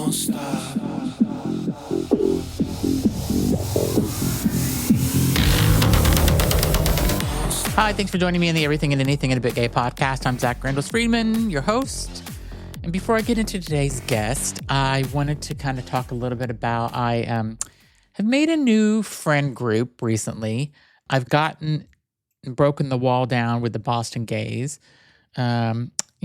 won't stop. Hi, thanks for joining me in the Everything and Anything in a Bit Gay podcast. I'm Zach Randles-Friedman, your host. And before I get into today's guest, I wanted to kind of talk a little bit about, I have made a new friend group recently. I've broken the wall down with the Boston gays.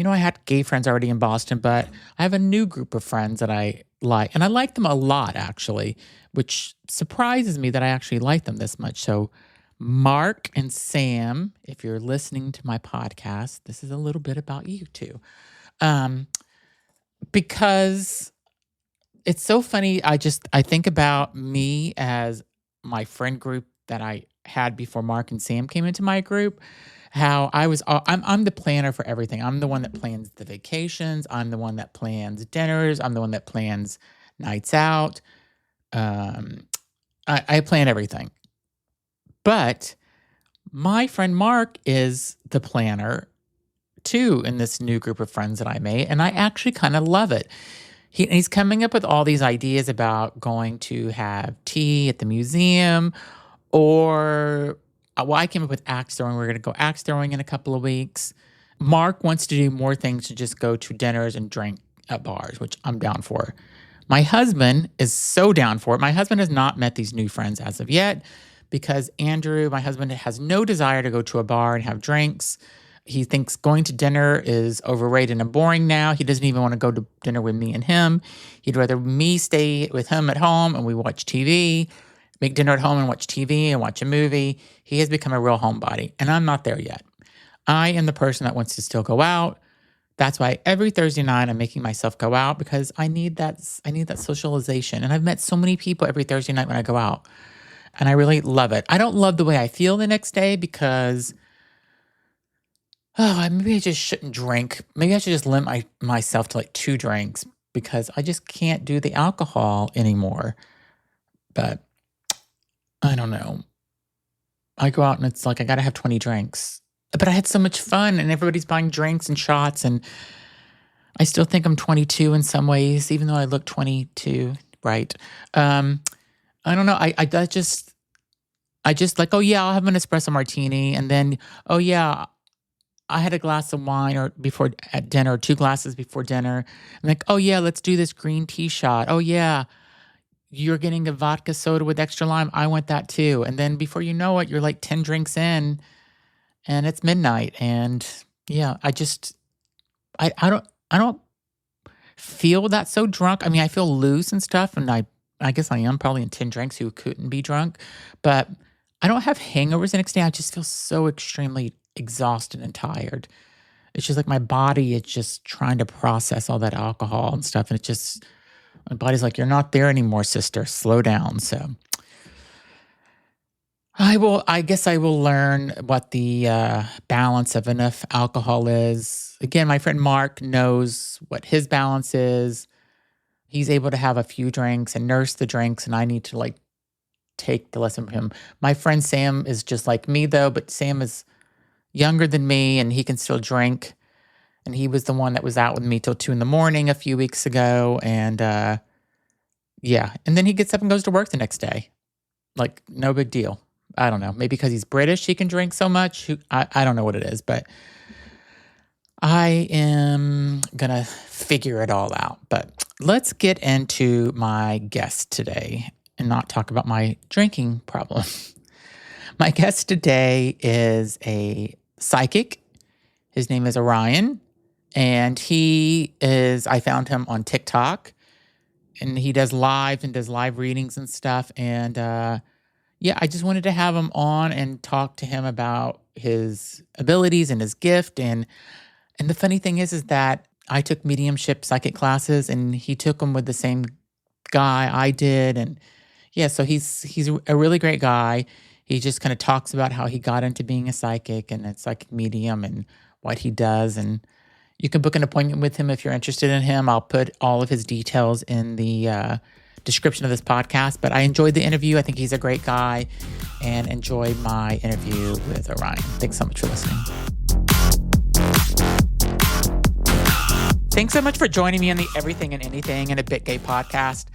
I had gay friends already in Boston, but I have a new group of friends that I like. And I like them a lot, actually, which surprises me that I actually like them this much. So Mark and Sam, if you're listening to my podcast, this is a little bit about you too. Because it's so funny. I think about me as my friend group that I had before Mark and Sam came into my group. How I'm the planner for everything. I'm the one that plans the vacations. I'm the one that plans dinners. I'm the one that plans nights out. I plan everything. But my friend Mark is the planner too in this new group of friends that I made, and I actually kind of love it. He's coming up with all these ideas about going to have tea at the museum, or I came up with axe throwing. We're going to go axe throwing in a couple of weeks. Mark wants to do more things to just go to dinners and drink at bars, which I'm down for. My husband is so down for it. My husband has not met these new friends as of yet, because Andrew, my husband, has no desire to go to a bar and have drinks. He thinks going to dinner is overrated and boring now. He doesn't even want to go to dinner with me and him. He'd rather me stay with him at home and we watch TV, make dinner at home and watch TV and watch a movie. He has become a real homebody, and I'm not there yet. I am the person that wants to still go out. That's why every Thursday night I'm making myself go out, because I need that socialization. And I've met so many people every Thursday night when I go out. And I really love it. I don't love the way I feel the next day because, maybe I just shouldn't drink. Maybe I should just limit myself to like 2 drinks, because I just can't do the alcohol anymore. But I don't know. I go out and it's like I got to have 20 drinks. But I had so much fun, and everybody's buying drinks and shots, and I still think I'm 22 in some ways, even though I look 22, right? I don't know. I just like, oh yeah, I'll have an espresso martini, and then, oh yeah, I had a glass of wine at dinner, 2 glasses before dinner. I'm like, oh yeah, let's do this green tea shot. Oh yeah, you're getting a vodka soda with extra lime. I want that too. And then before you know it, you're like 10 drinks in, and it's midnight. And yeah, I don't feel that so drunk. I mean, I feel loose and stuff, and I guess I am probably in 10 drinks who couldn't be drunk, but I don't have hangovers the next day. I just feel so extremely exhausted and tired. It's just like my body is just trying to process all that alcohol and stuff. And my body's like, you're not there anymore, sister. Slow down. So I guess I will learn what the balance of enough alcohol is. Again, my friend Mark knows what his balance is. He's able to have a few drinks and nurse the drinks, and I need to take the lesson from him. My friend Sam is just like me though, but Sam is younger than me and he can still drink. And he was the one that was out with me till 2 a.m. a few weeks ago. And yeah, and then he gets up and goes to work the next day. Like, no big deal. I don't know. Maybe because he's British, he can drink so much. I don't know what it is, but I am going to figure it all out. But let's get into my guest today and not talk about my drinking problem. My guest today is a psychic. His name is Orion, and I found him on TikTok, and he does live readings and stuff. And I just wanted to have him on and talk to him about his abilities and his gift. And the funny thing is that I took mediumship psychic classes, and he took them with the same guy I did. And yeah, so he's a really great guy. He just kind of talks about how he got into being a psychic and a psychic medium and what he does. And you can book an appointment with him if you're interested in him. I'll put all of his details in the description of this podcast. But I enjoyed the interview. I think he's a great guy, and enjoyed my interview with Orion. Thanks so much for listening. Thanks so much for joining me on the Everything and Anything and a Bit Gay podcast.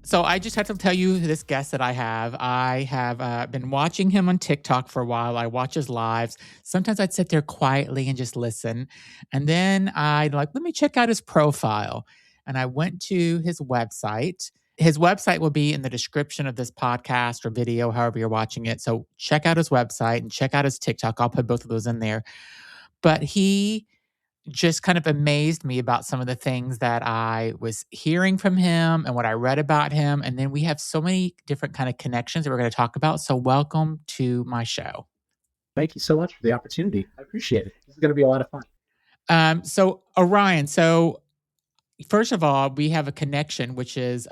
So I just have to tell you this guest that I have. I have been watching him on TikTok for a while. I watch his lives. Sometimes I'd sit there quietly and just listen. And then I'd like, let me check out his profile. And I went to his website. His website will be in the description of this podcast or video, however you're watching it. So check out his website and check out his TikTok. I'll put both of those in there. But he just kind of amazed me about some of the things that I was hearing from him and what I read about him. And then we have so many different kind of connections that we're going to talk about. So welcome to my show. Thank you so much for the opportunity. I appreciate it. This is going to be a lot of fun. So Orion, so first of all, we have a connection, which is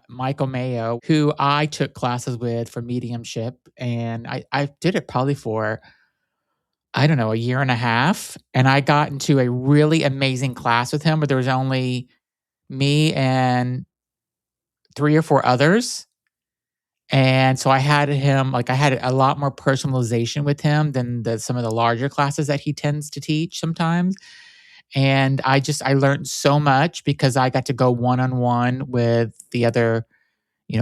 Michael Mayo, who I took classes with for mediumship. And I did it probably for, I don't know, a year and a half. And I got into a really amazing class with him, but there was only me and 3 or 4 others. And so I had him, like I had a lot more personalization with him than some of the larger classes that he tends to teach sometimes. And I learned so much because I got to go one-on-one with the other,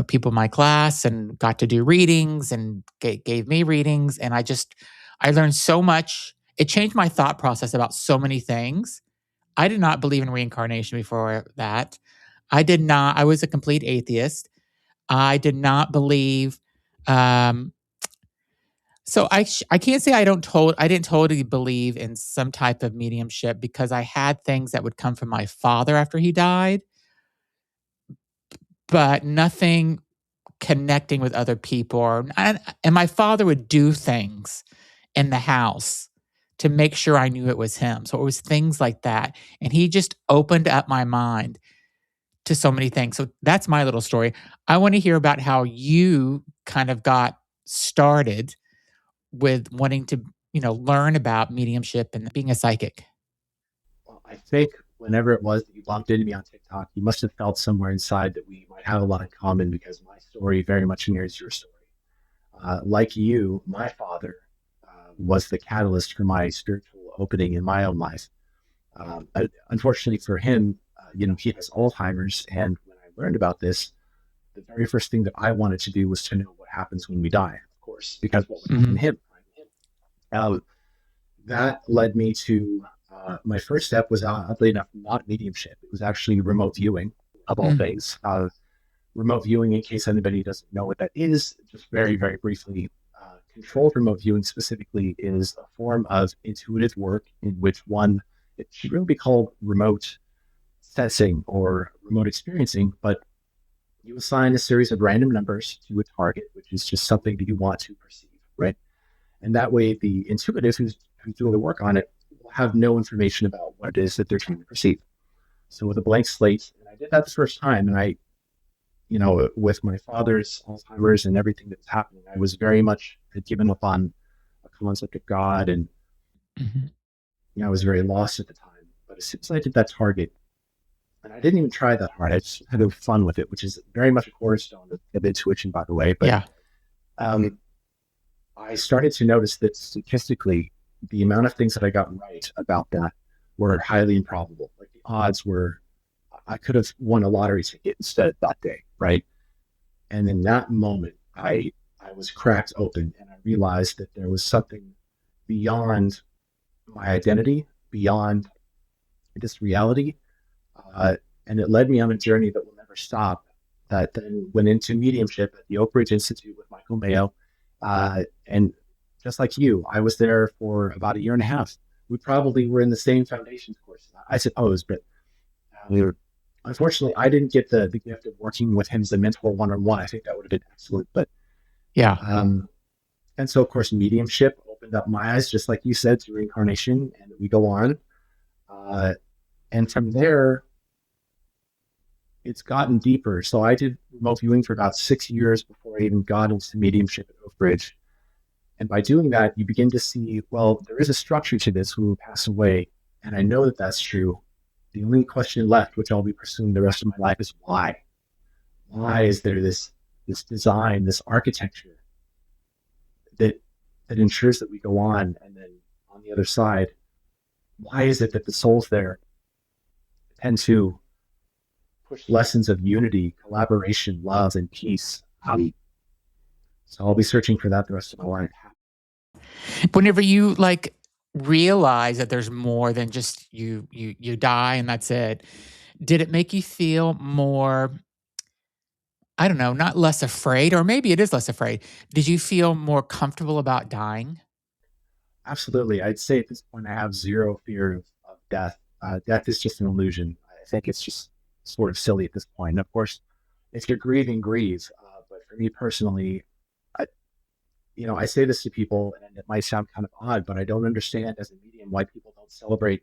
people in my class and got to do readings and gave me readings. And I learned so much. It changed my thought process about so many things. I did not believe in reincarnation before that. I was a complete atheist. I did not believe. So I can't say I didn't totally believe in some type of mediumship because I had things that would come from my father after he died, but nothing connecting with other people. And my father would do things in the house to make sure I knew it was him. So it was things like that. And he just opened up my mind to so many things. So that's my little story. I want to hear about how you kind of got started with wanting to, learn about mediumship and being a psychic. Well, I think whenever it was that you bumped into me on TikTok, you must have felt somewhere inside that we might have a lot in common because my story very much mirrors your story. Like you, my father was the catalyst for my spiritual opening in my own life. Unfortunately for him, he has Alzheimer's. And when I learned about this, the very first thing that I wanted to do was to know what happens when we die, of course, because what would happen to him? That led me to my first step was oddly enough not mediumship. It was actually remote viewing of all things. Remote viewing, in case anybody doesn't know what that is, just very, very briefly, controlled remote viewing specifically is a form of intuitive work in which it should really be called remote sensing or remote experiencing, but you assign a series of random numbers to a target, which is just something that you want to perceive, right? And that way the intuitive who's doing the work on it will have no information about what it is that they're trying to perceive. So with a blank slate, and I did that the first time, and I, with my father's Alzheimer's and everything that was happening, I was very much had given up on a concept of God, and I was very lost at the time. But as soon as I did that target, and I didn't even try that hard, I just had fun with it, which is very much a cornerstone of intuition, by the way. But yeah. I started to notice that statistically, the amount of things that I got right about that were highly improbable. Like the odds were, I could have won a lottery ticket instead that day, right? And in that moment, I was cracked open and I realized that there was something beyond my identity, beyond this reality. And it led me on a journey that will never stop, that then went into mediumship at the Oak Ridge Institute with Michael Mayo. And just like you, I was there for about a year and a half. We probably were in the same foundations course, I suppose, but unfortunately, I didn't get the gift of working with him as a mentor one-on-one. I think that would have been excellent, but yeah. And so, of course, mediumship opened up my eyes, just like you said, to reincarnation, and we go on. And from there, it's gotten deeper. So I did remote viewing for about 6 years before I even got into mediumship at Oak Ridge. And by doing that, you begin to see, well, there is a structure to this when we pass away. And I know that that's true. The only question left, which I'll be pursuing the rest of my life, is why? Why is there this design, this architecture that ensures that we go on, and then on the other side, why is it that the soul's there tend to push lessons of unity, collaboration, love, and peace. So I'll be searching for that the rest of my life. Whenever you like realize that there's more than just you die and that's it, did it make you feel more, I don't know, not less afraid, or maybe it is less afraid. Did you feel more comfortable about dying? Absolutely. I'd say at this point, I have zero fear of death. Death is just an illusion. I think it's just sort of silly at this point. And of course, if you're grieving, grieve. But for me personally, I, I say this to people, and it might sound kind of odd, but I don't understand as a medium why people don't celebrate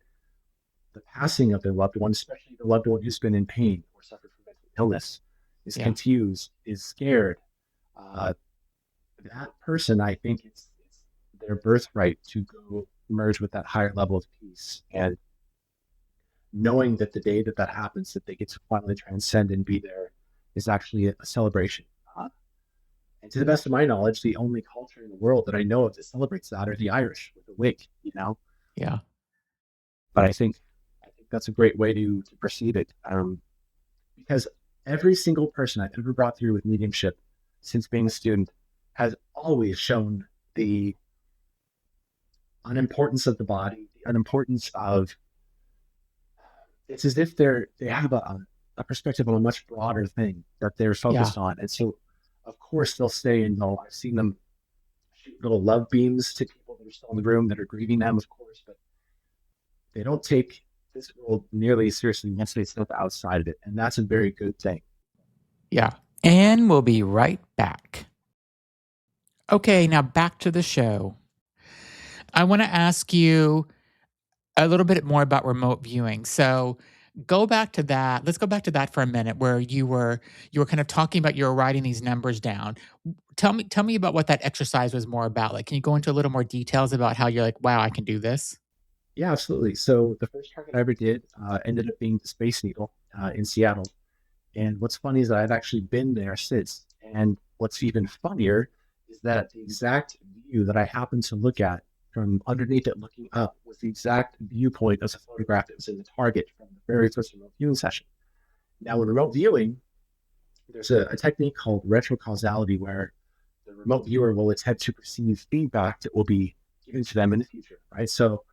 the passing of their loved one, especially the loved one who's been in pain or suffered from mental illness, is Yeah. confused, is scared. Uh, that person, I think it's their birthright to go merge with that higher level of peace. And knowing that the day that that happens, that they get to finally transcend and be there is actually a celebration. And to the best of my knowledge, the only culture in the world that I know of that celebrates that are the Irish with the wig. Yeah. But I think that's a great way to perceive it. Because every single person I've ever brought through with mediumship since being a student has always shown the unimportance of the body, the unimportance of it's as if they have a perspective on a much broader thing that they're Yeah. focused on. And so of course they'll stay and I've seen them shoot little love beams to people that are still in the room that are grieving them, of course, but they don't take this world nearly as seriously once they step outside of it. And that's a very good thing. Yeah. And we'll be right back. Okay, now back to the show. I want to ask you a little bit more about remote viewing. So go back to that. Let's go back to that for a minute, where you were kind of talking about, you were writing these numbers down. Tell me about what that exercise was more about. Like, can you go into a little more details about how you're like, wow, I can do this? Yeah, absolutely. So the first target I ever did ended up being the Space Needle in Seattle. And what's funny is that I've actually been there since. And what's even funnier is that the exact view that I happened to look at from underneath it looking up was the exact viewpoint of the photograph that was in the target from the very first remote viewing session. Now, with remote viewing, there's a technique called retrocausality where the remote viewer will attempt to perceive feedback that will be given to them in the future, right? So,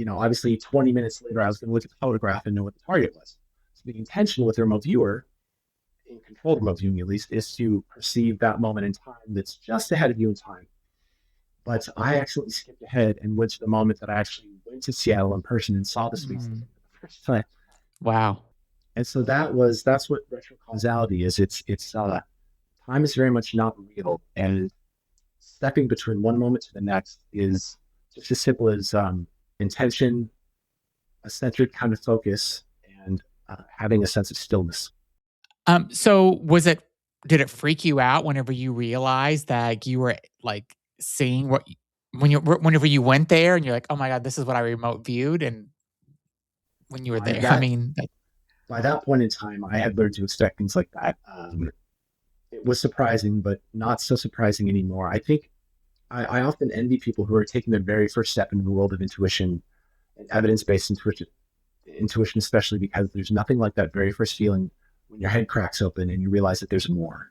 obviously 20 minutes later, I was going to look at the photograph and know what the target was. So the intention with the remote viewer, in controlled remote viewing at least, is to perceive that moment in time that's just ahead of you in time. But I actually skipped ahead and went to the moment that I actually went to Seattle in person and saw the space for the first time. Wow. And so that's what retrocausality is. It's time is very much not real, and stepping between one moment to the next is just as simple as intention, a centered kind of focus, and having a sense of stillness. So did it freak you out whenever you realized that you were like seeing whenever you went there and you're like, oh my God, this is what I remote viewed? And when you were By there, I that mean, by that point in time, I had learned to expect things like that. It was surprising, but not so surprising anymore. I think I often envy people who are taking their very first step into the world of intuition and evidence-based intuition, especially because there's nothing like that very first feeling when your head cracks open and you realize that there's more.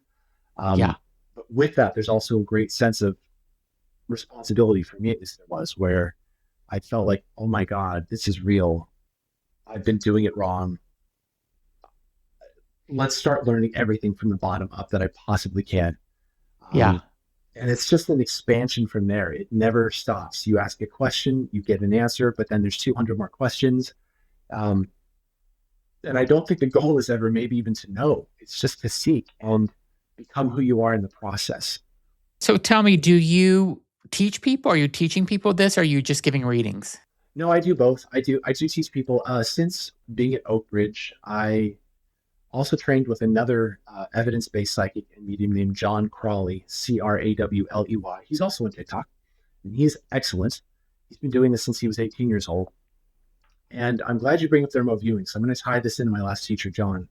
yeah. But with that, there's also a great sense of responsibility for me, at least there was, where I felt like, oh my God, this is real. I've been doing it wrong. Let's start learning everything from the bottom up that I possibly can. Yeah. And it's just an expansion from there. It never stops. You ask a question, you get an answer, but then there's 200 more questions. Um, and I don't think the goal is ever maybe even to know. It's just to seek and become who you are in the process. So tell me, do you teach people? Are you teaching people this? Or are you just giving readings? No, I do both. I do teach people. Since being at Oak Ridge, I also trained with another evidence-based psychic and medium named John Crawley, Crawley. He's also on TikTok, and he's excellent. He's been doing this since he was 18 years old. And I'm glad you bring up the remote viewing. So I'm going to tie this into my last teacher, John.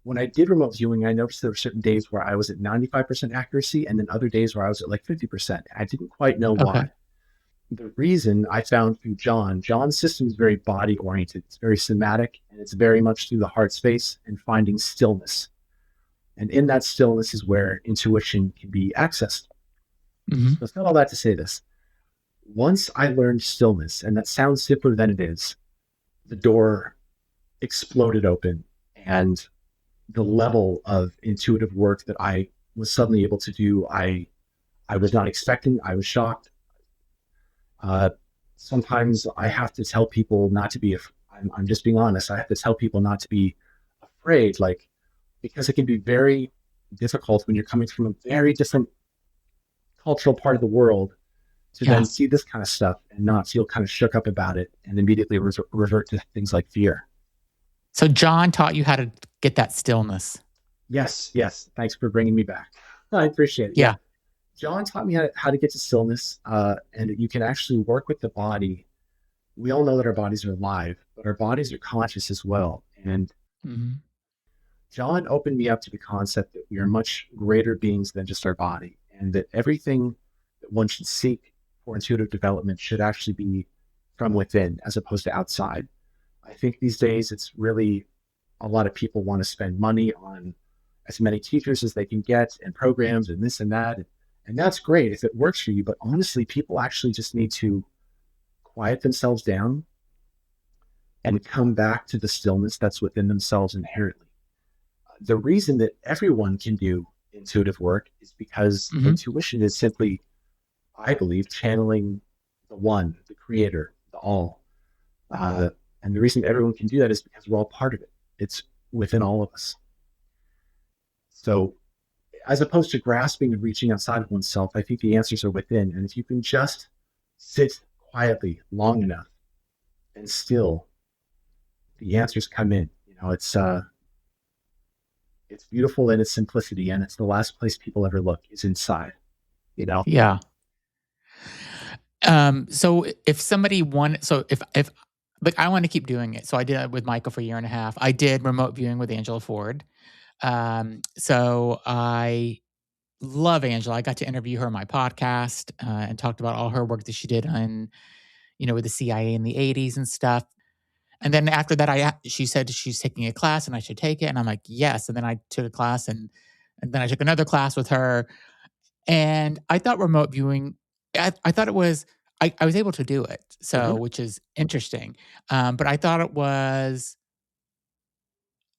When I did remote viewing, I noticed there were certain days where I was at 95% accuracy and then other days where I was at like 50%. I didn't quite know Okay. why. The reason I found through John's system is very body oriented. It's very somatic, and it's very much through the heart space and finding stillness. And in that stillness is where intuition can be accessed. Hmm. So it's not all that to say this. Once I learned stillness, and that sounds simpler than it is, the door exploded open, and the level of intuitive work that I was suddenly able to do, I was not expecting. I was shocked. Uh, Sometimes I have to tell people not to be. I'm just being honest. I have to tell people not to be afraid, like because it can be very difficult when you're coming from a very different cultural part of the world to then Yeah. see this kind of stuff and not feel kind of shook up about it and immediately revert to things like fear. So John taught you how to get that stillness. Yes, yes. Thanks for bringing me back. I appreciate it. Yeah. Yeah. John taught me how to get to stillness, and you can actually work with the body. We all know that our bodies are alive, but our bodies are conscious as well. And Hmm. John opened me up to the concept that we are much greater beings than just our body, and that everything that one should seek for intuitive development should actually be from within as opposed to outside. I think these days it's really a lot of people want to spend money on as many teachers as they can get and programs and this and that. And that's great if it works for you. But honestly, people actually just need to quiet themselves down and come back to the stillness that's within themselves inherently. The reason that everyone can do intuitive work is because Hmm. intuition is simply, I believe, channeling the one, the creator, the all. Uh, and the reason everyone can do that is because we're all part of it. It's within all of us. So, as opposed to grasping and reaching outside of oneself, I think the answers are within. And if you can just sit quietly long enough and still, the answers come in. It's beautiful in its simplicity, and it's the last place people ever look is inside. You know, Yeah. So if somebody wanted, so if like I want to keep doing it. So I did it with Michael for a year and a half. I did remote viewing with Angela Ford. So I love Angela. I got to interview her on my podcast and talked about all her work that she did on, with the CIA in the 80s and stuff. And then after that, she said she's taking a class and I should take it. And I'm like, yes. And then I took a class and then I took another class with her. And I thought remote viewing, I thought it was, I was able to do it. So, mm-hmm. which is interesting. But I thought it was,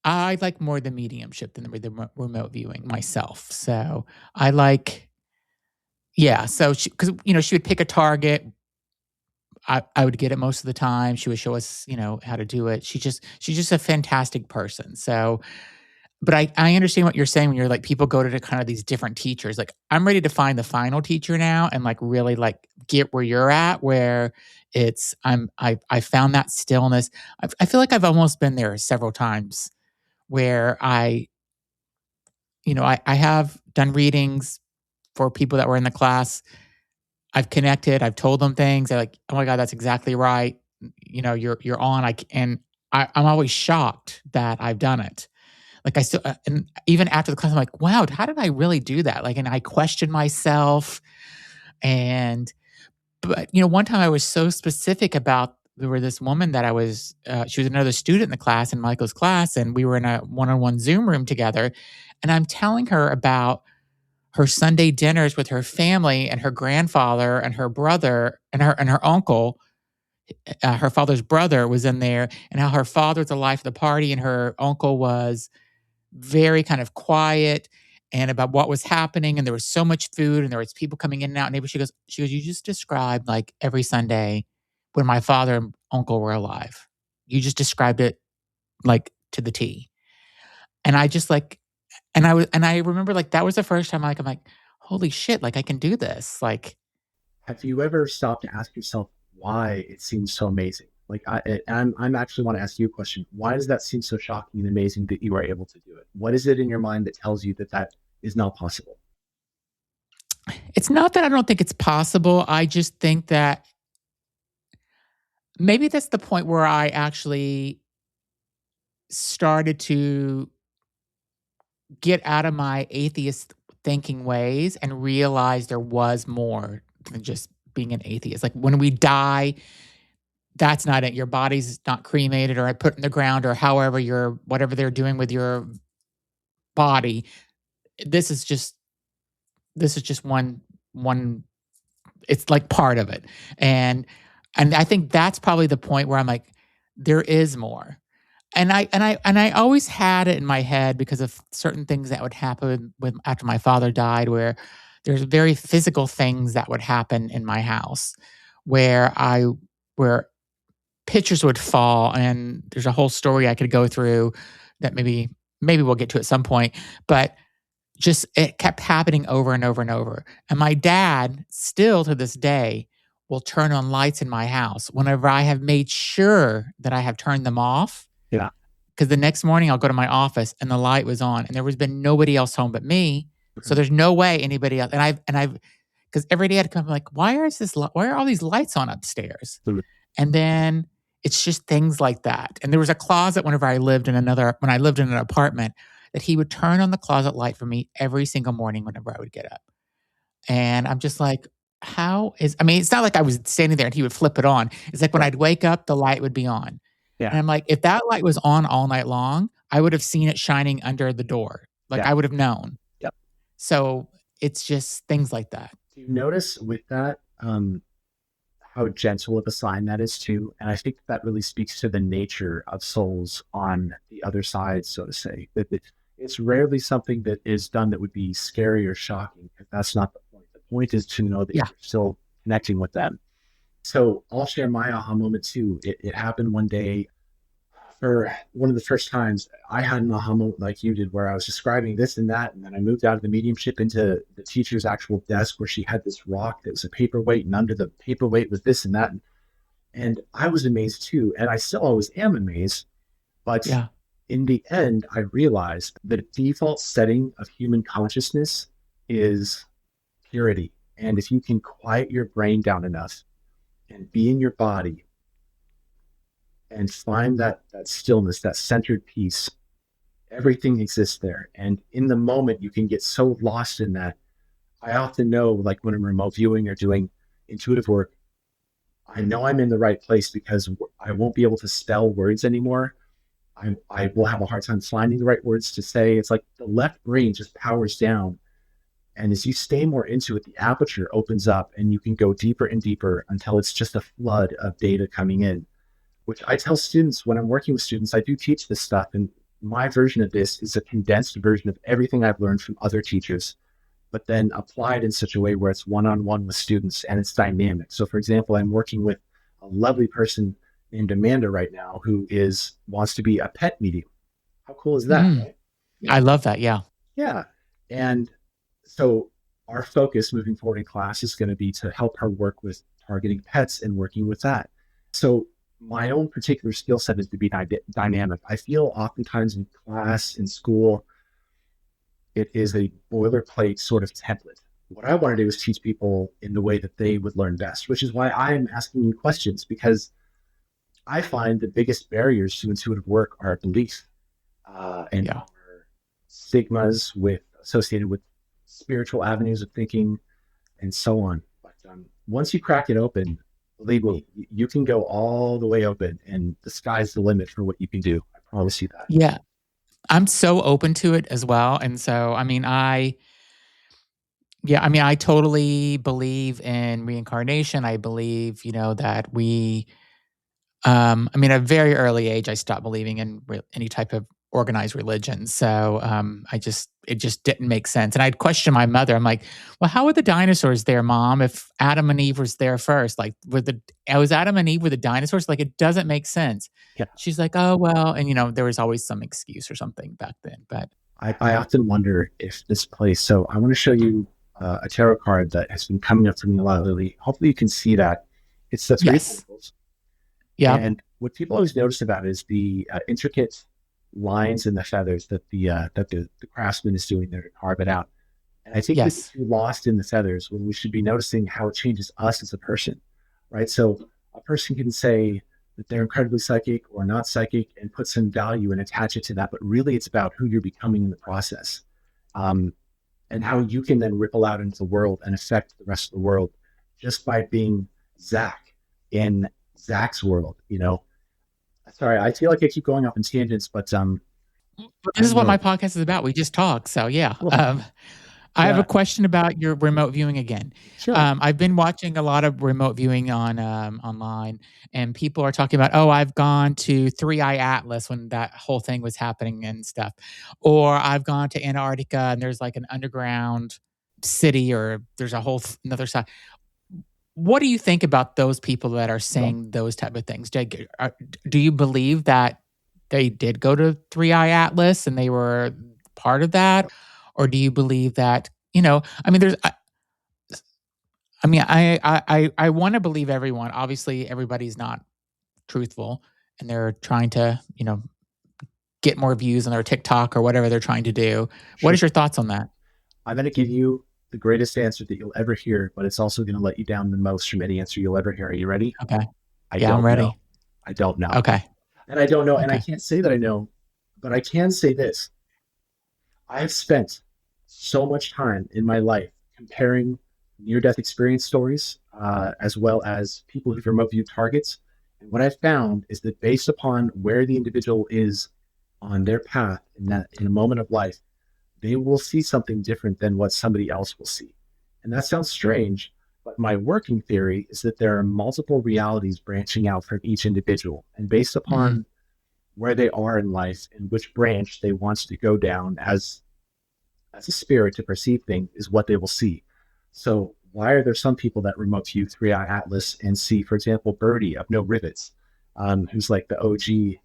I like more the mediumship than the remote viewing myself. So I like, yeah. So because, she would pick a target. I would get it most of the time. She would show us, how to do it. She's just a fantastic person. So, but I understand what you're saying when you're like, people go to kind of these different teachers. Like, I'm ready to find the final teacher now and like really like get where you're at, where I found that stillness. I feel like I've almost been there several times where I have done readings for people that were in the class. I've connected. I've told them things. They're like, "Oh my god, that's exactly right. You're on." I'm always shocked that I've done it. Like I still, and even after the class, I'm like, "Wow, how did I really do that?" Like, and I question myself. And but one time I was so specific about there were this woman that she was another student in the class in Michael's class, and we were in a one-on-one Zoom room together, and I'm telling her about her Sunday dinners with her family and her grandfather and her brother and her uncle. Her father's brother was in there, and how her father was the life of the party, and her uncle was very kind of quiet and about what was happening. And there was so much food, and there was people coming in and out. And she goes, you just described like every Sunday when my father and uncle were alive. You just described it like to the T. And I just like, and I remember like that was the first time I'm like, holy shit, like I can do this. Like, Have you ever stopped to ask yourself why it seems so amazing? Like, I'm actually want to ask you a question. Why does that seem so shocking and amazing that you are able to do it? What is it in your mind that tells you that that is not possible? it's not that I don't think it's possible. I just think that maybe that's the point where I actually started to get out of my atheist thinking ways and realize there was more than just being an atheist. Like when we die, that's not it. Your body's not cremated or put in the ground or however whatever they're doing with your body. This is just one it's like part of it. And I think that's probably the point where I'm like, there is more. And I always had it in my head because of certain things that would happen with after my father died, where there's very physical things that would happen in my house where pictures would fall, and there's a whole story I could go through that maybe we'll get to at some point, but just it kept happening over and over and over. And my dad, still to this day, will turn on lights in my house whenever I have made sure that I have turned them off. Yeah. Because the next morning I'll go to my office and the light was on, and there was been nobody else home but me. So there's no way anybody else. And I've because every day I'd come like, why are all these lights on upstairs? And then it's just things like that. And there was a closet when I lived in an apartment, that he would turn on the closet light for me every single morning whenever I would get up. And I'm just like, it's not like I was standing there and he would flip it on. It's like when I'd wake up, the light would be on. Yeah. And I'm like, if that light was on all night long, I would have seen it shining under the door. Like I would have known. Yep. So it's just things like that. Do you notice with that, how gentle of a sign that is too? And I think that really speaks to the nature of souls on the other side, so to say. That it's rarely something that is done that would be scary or shocking. That's not the point. The point is to know that you're still connecting with them. So I'll share my aha moment too. It happened one day. For one of the first times I had an aha moment like you did, where I was describing this and that, and then I moved out of the mediumship into the teacher's actual desk, where she had this rock that was a paperweight, and under the paperweight was this and that. And I was amazed too. And I still always am amazed. But in the end, I realized the default setting of human consciousness is purity. And if you can quiet your brain down enough and be in your body and find that stillness, that centered peace, everything exists there. And in the moment, you can get so lost in that. I often know, like when I'm remote viewing or doing intuitive work, I know I'm in the right place because I won't be able to spell words anymore. I will have a hard time finding the right words to say. It's like the left brain just powers down. And as you stay more into it, the aperture opens up and you can go deeper and deeper until it's just a flood of data coming in, which I tell students when I'm working with students. I do teach this stuff, and my version of this is a condensed version of everything I've learned from other teachers, but then applied in such a way where it's one-on-one with students and it's dynamic. So for example, I'm working with a lovely person named Amanda right now who wants to be a pet medium. How cool is that? Right? I love that. Yeah. Yeah. And so our focus moving forward in class is going to be to help her work with targeting pets and working with that. So my own particular skill set is to be dynamic. I feel oftentimes in class, in school, it is a boilerplate sort of template. What I want to do is teach people in the way that they would learn best, which is why I'm asking you questions, because I find the biggest barriers to intuitive work are belief and stigmas associated with spiritual avenues of thinking and so on. But once you crack it open, believe me, you can go all the way open, and the sky's the limit for what you can do. I promise you that. Yeah. I'm so open to it as well. And so, I totally believe in reincarnation. I believe, that at a very early age, I stopped believing in any type of organized religion. So it just didn't make sense. And I'd question my mother. I'm like, well, how were the dinosaurs there, Mom, if Adam and Eve was there first? Like, was Adam and Eve with the dinosaurs? Like, it doesn't make sense. Yeah. She's like, oh, well, and there was always some excuse or something back then. But I often wonder if this place, so I want to show you a tarot card that has been coming up for me a lot lately. Hopefully you can see that. It's the Three of Pentacles. Yeah. And what people always notice about it is the intricate lines and the feathers that the craftsman is doing there to carve it out. And I think we're too lost in the feathers when we should be noticing how it changes us as a person, right? So a person can say that they're incredibly psychic or not psychic and put some value and attach it to that, but really it's about who you're becoming in the process, and how you can then ripple out into the world and affect the rest of the world just by being Zach in Zach's world, you know. Sorry, I feel like I keep going off in tangents, but I This is don't what my know. podcast is about. We just talk. So yeah. Cool. I have a Yeah, question about your remote viewing again. sure. I've been watching a lot of remote viewing on online, and people are talking about, oh, I've gone to Three Eye Atlas when that whole thing was happening and stuff, or I've gone to Antarctica and there's like an underground city, or there's a whole another side. What do you think about those people that are Well, saying those type of things? Do you believe that they did go to Three Eye Atlas and they were part of that, or do you believe that I mean, I want to believe everyone. Obviously, everybody's not truthful, and they're trying to get more views on their TikTok or whatever they're trying to do. What sure. is your thoughts on that? I'm going to give you the greatest answer that you'll ever hear, but it's also going to let you down the most from any answer you'll ever hear. Are you ready? Okay. I Yeah, I'm don't know. ready. I don't know. Okay. And I don't know. And I Okay. can't say that I know, but I can say this. I've spent so much time in my life comparing near death experience stories as well as people who've remote viewed targets. And what I've found is that based upon where the individual is on their path in a moment of life, they will see something different than what somebody else will see. And that sounds strange, but my working theory is that there are multiple realities branching out from each individual. And based Mhm. upon where they are in life and which branch they want to go down as a spirit to perceive things is what they will see. So why are there some people that remote view Three Eye Atlas and see, for example, Birdie of No Rivets, who's like the OG,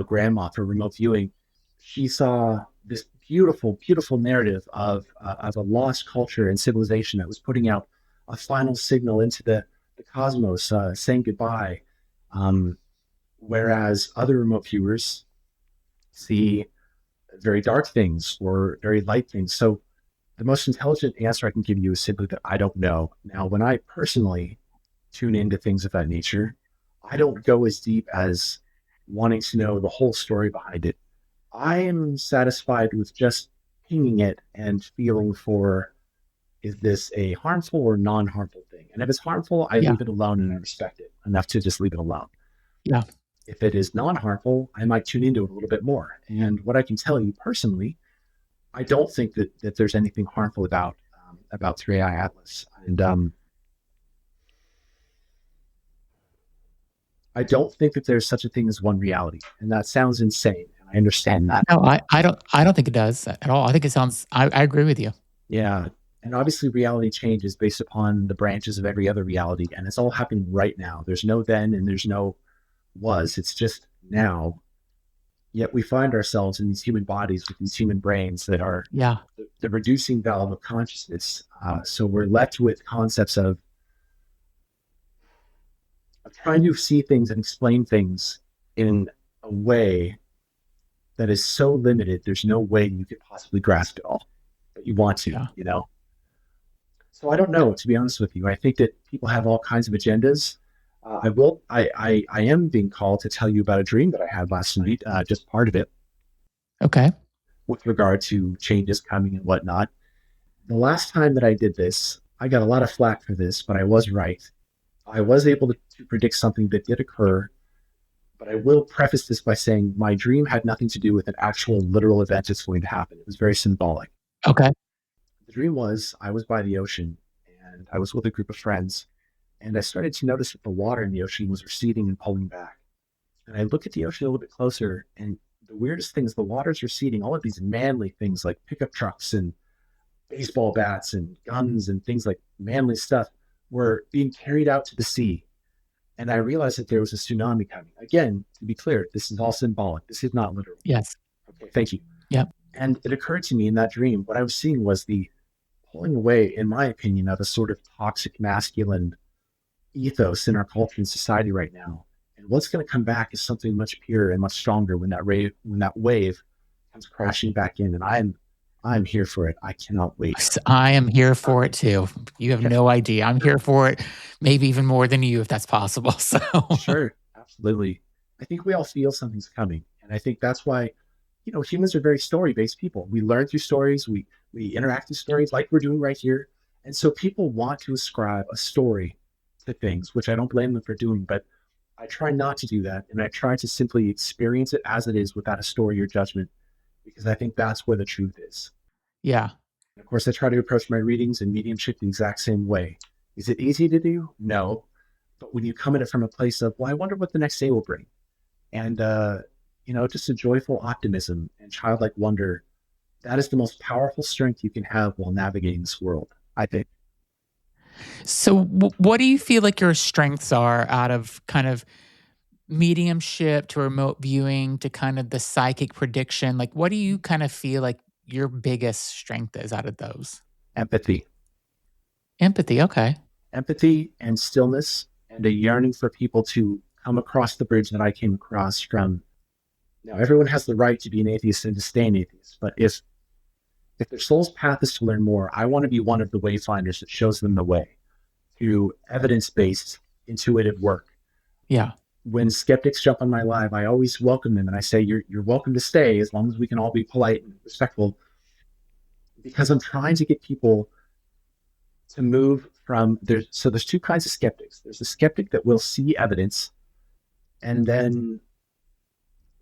grandma for remote viewing? She saw this beautiful, beautiful narrative of a lost culture and civilization that was putting out a final signal into the cosmos, saying goodbye. Um, Whereas other remote viewers see very dark things or very light things. So the most intelligent answer I can give you is simply that I don't know. Now, when I personally tune into things of that nature, I don't go as deep as wanting to know the whole story behind it. I am satisfied with just pinging it and feeling for, is this a harmful or non harmful thing? And if it's harmful, I Yeah. leave it alone and I respect it enough to just leave it alone. Yeah. If it is non harmful, I might tune into it a little bit more. And what I can tell you personally, I don't think that there's anything harmful about Three Eye Atlas, and I don't think that there's such a thing as one reality. And that sounds insane, and I understand that. No, I don't think it does at all. I think it sounds I agree with you. Yeah, and obviously reality changes based upon the branches of every other reality, and it's all happening right now. There's no then and there's no was. It's just now. Yet we find ourselves in these human bodies with these human brains that are Yeah. the reducing valve of consciousness. So we're left with concepts of trying to see things and explain things in a way that is so limited, there's no way you could possibly grasp it all, but you want to, Yeah. you know? So I don't know, to be honest with you. I think that people have all kinds of agendas. I am being called to tell you about a dream that I had last night, just part of it Okay. with regard to changes coming and whatnot. The last time that I did this, I got a lot of flack for this, but I was right. I was able to predict something that did occur. But I will preface this by saying my dream had nothing to do with an actual literal event that's going to happen. It was very symbolic. Okay. The dream was I was by the ocean and I was with a group of friends, and I started to notice that the water in the ocean was receding and pulling back. And I looked at the ocean a little bit closer, and the weirdest thing is the water's receding. All of these manly things like pickup trucks and baseball bats and guns and things like manly stuff were being carried out to the sea. And I realized that there was a tsunami coming. Again, to be clear, this is all symbolic. This is not literal. Yes. Okay, thank you. Yep. And it occurred to me in that dream, what I was seeing was the pulling away, in my opinion, of a sort of toxic masculine ethos in our culture and society right now. And what's going to come back is something much purer and much stronger when that wave comes crashing back in. And I'm here for it. I cannot wait. I am here for it too. You have Yeah, no idea. I'm here for it, maybe even more than you, if that's possible. So, sure, absolutely. I think we all feel something's coming, and I think that's why, humans are very story-based people. We learn through stories, we interact through stories, like we're doing right here, and so people want to ascribe a story to things, which I don't blame them for doing, but I try not to do that. And I try to simply experience it as it is without a story or judgment, because I think that's where the truth is. Yeah. And of course, I try to approach my readings and mediumship the exact same way. Is it easy to do? No. But when you come at it from a place of, well, I wonder what the next day will bring. And, just a joyful optimism and childlike wonder, that is the most powerful strength you can have while navigating this world, I think. So, what do you feel like your strengths are out of kind of mediumship to remote viewing to kind of the psychic prediction? Like, what do you kind of feel like your biggest strength is out of those? Empathy. Empathy. Okay. Empathy and stillness, and a yearning for people to come across the bridge that I came across from. Now, everyone has the right to be an atheist and to stay an atheist, but if their soul's path is to learn more, I want to be one of the wayfinders that shows them the way through evidence-based, intuitive work. Yeah. When skeptics jump on my live, I always welcome them and I say, you're welcome to stay as long as we can all be polite and respectful, because I'm trying to get people to move from there. So there's two kinds of skeptics. There's a skeptic that will see evidence and then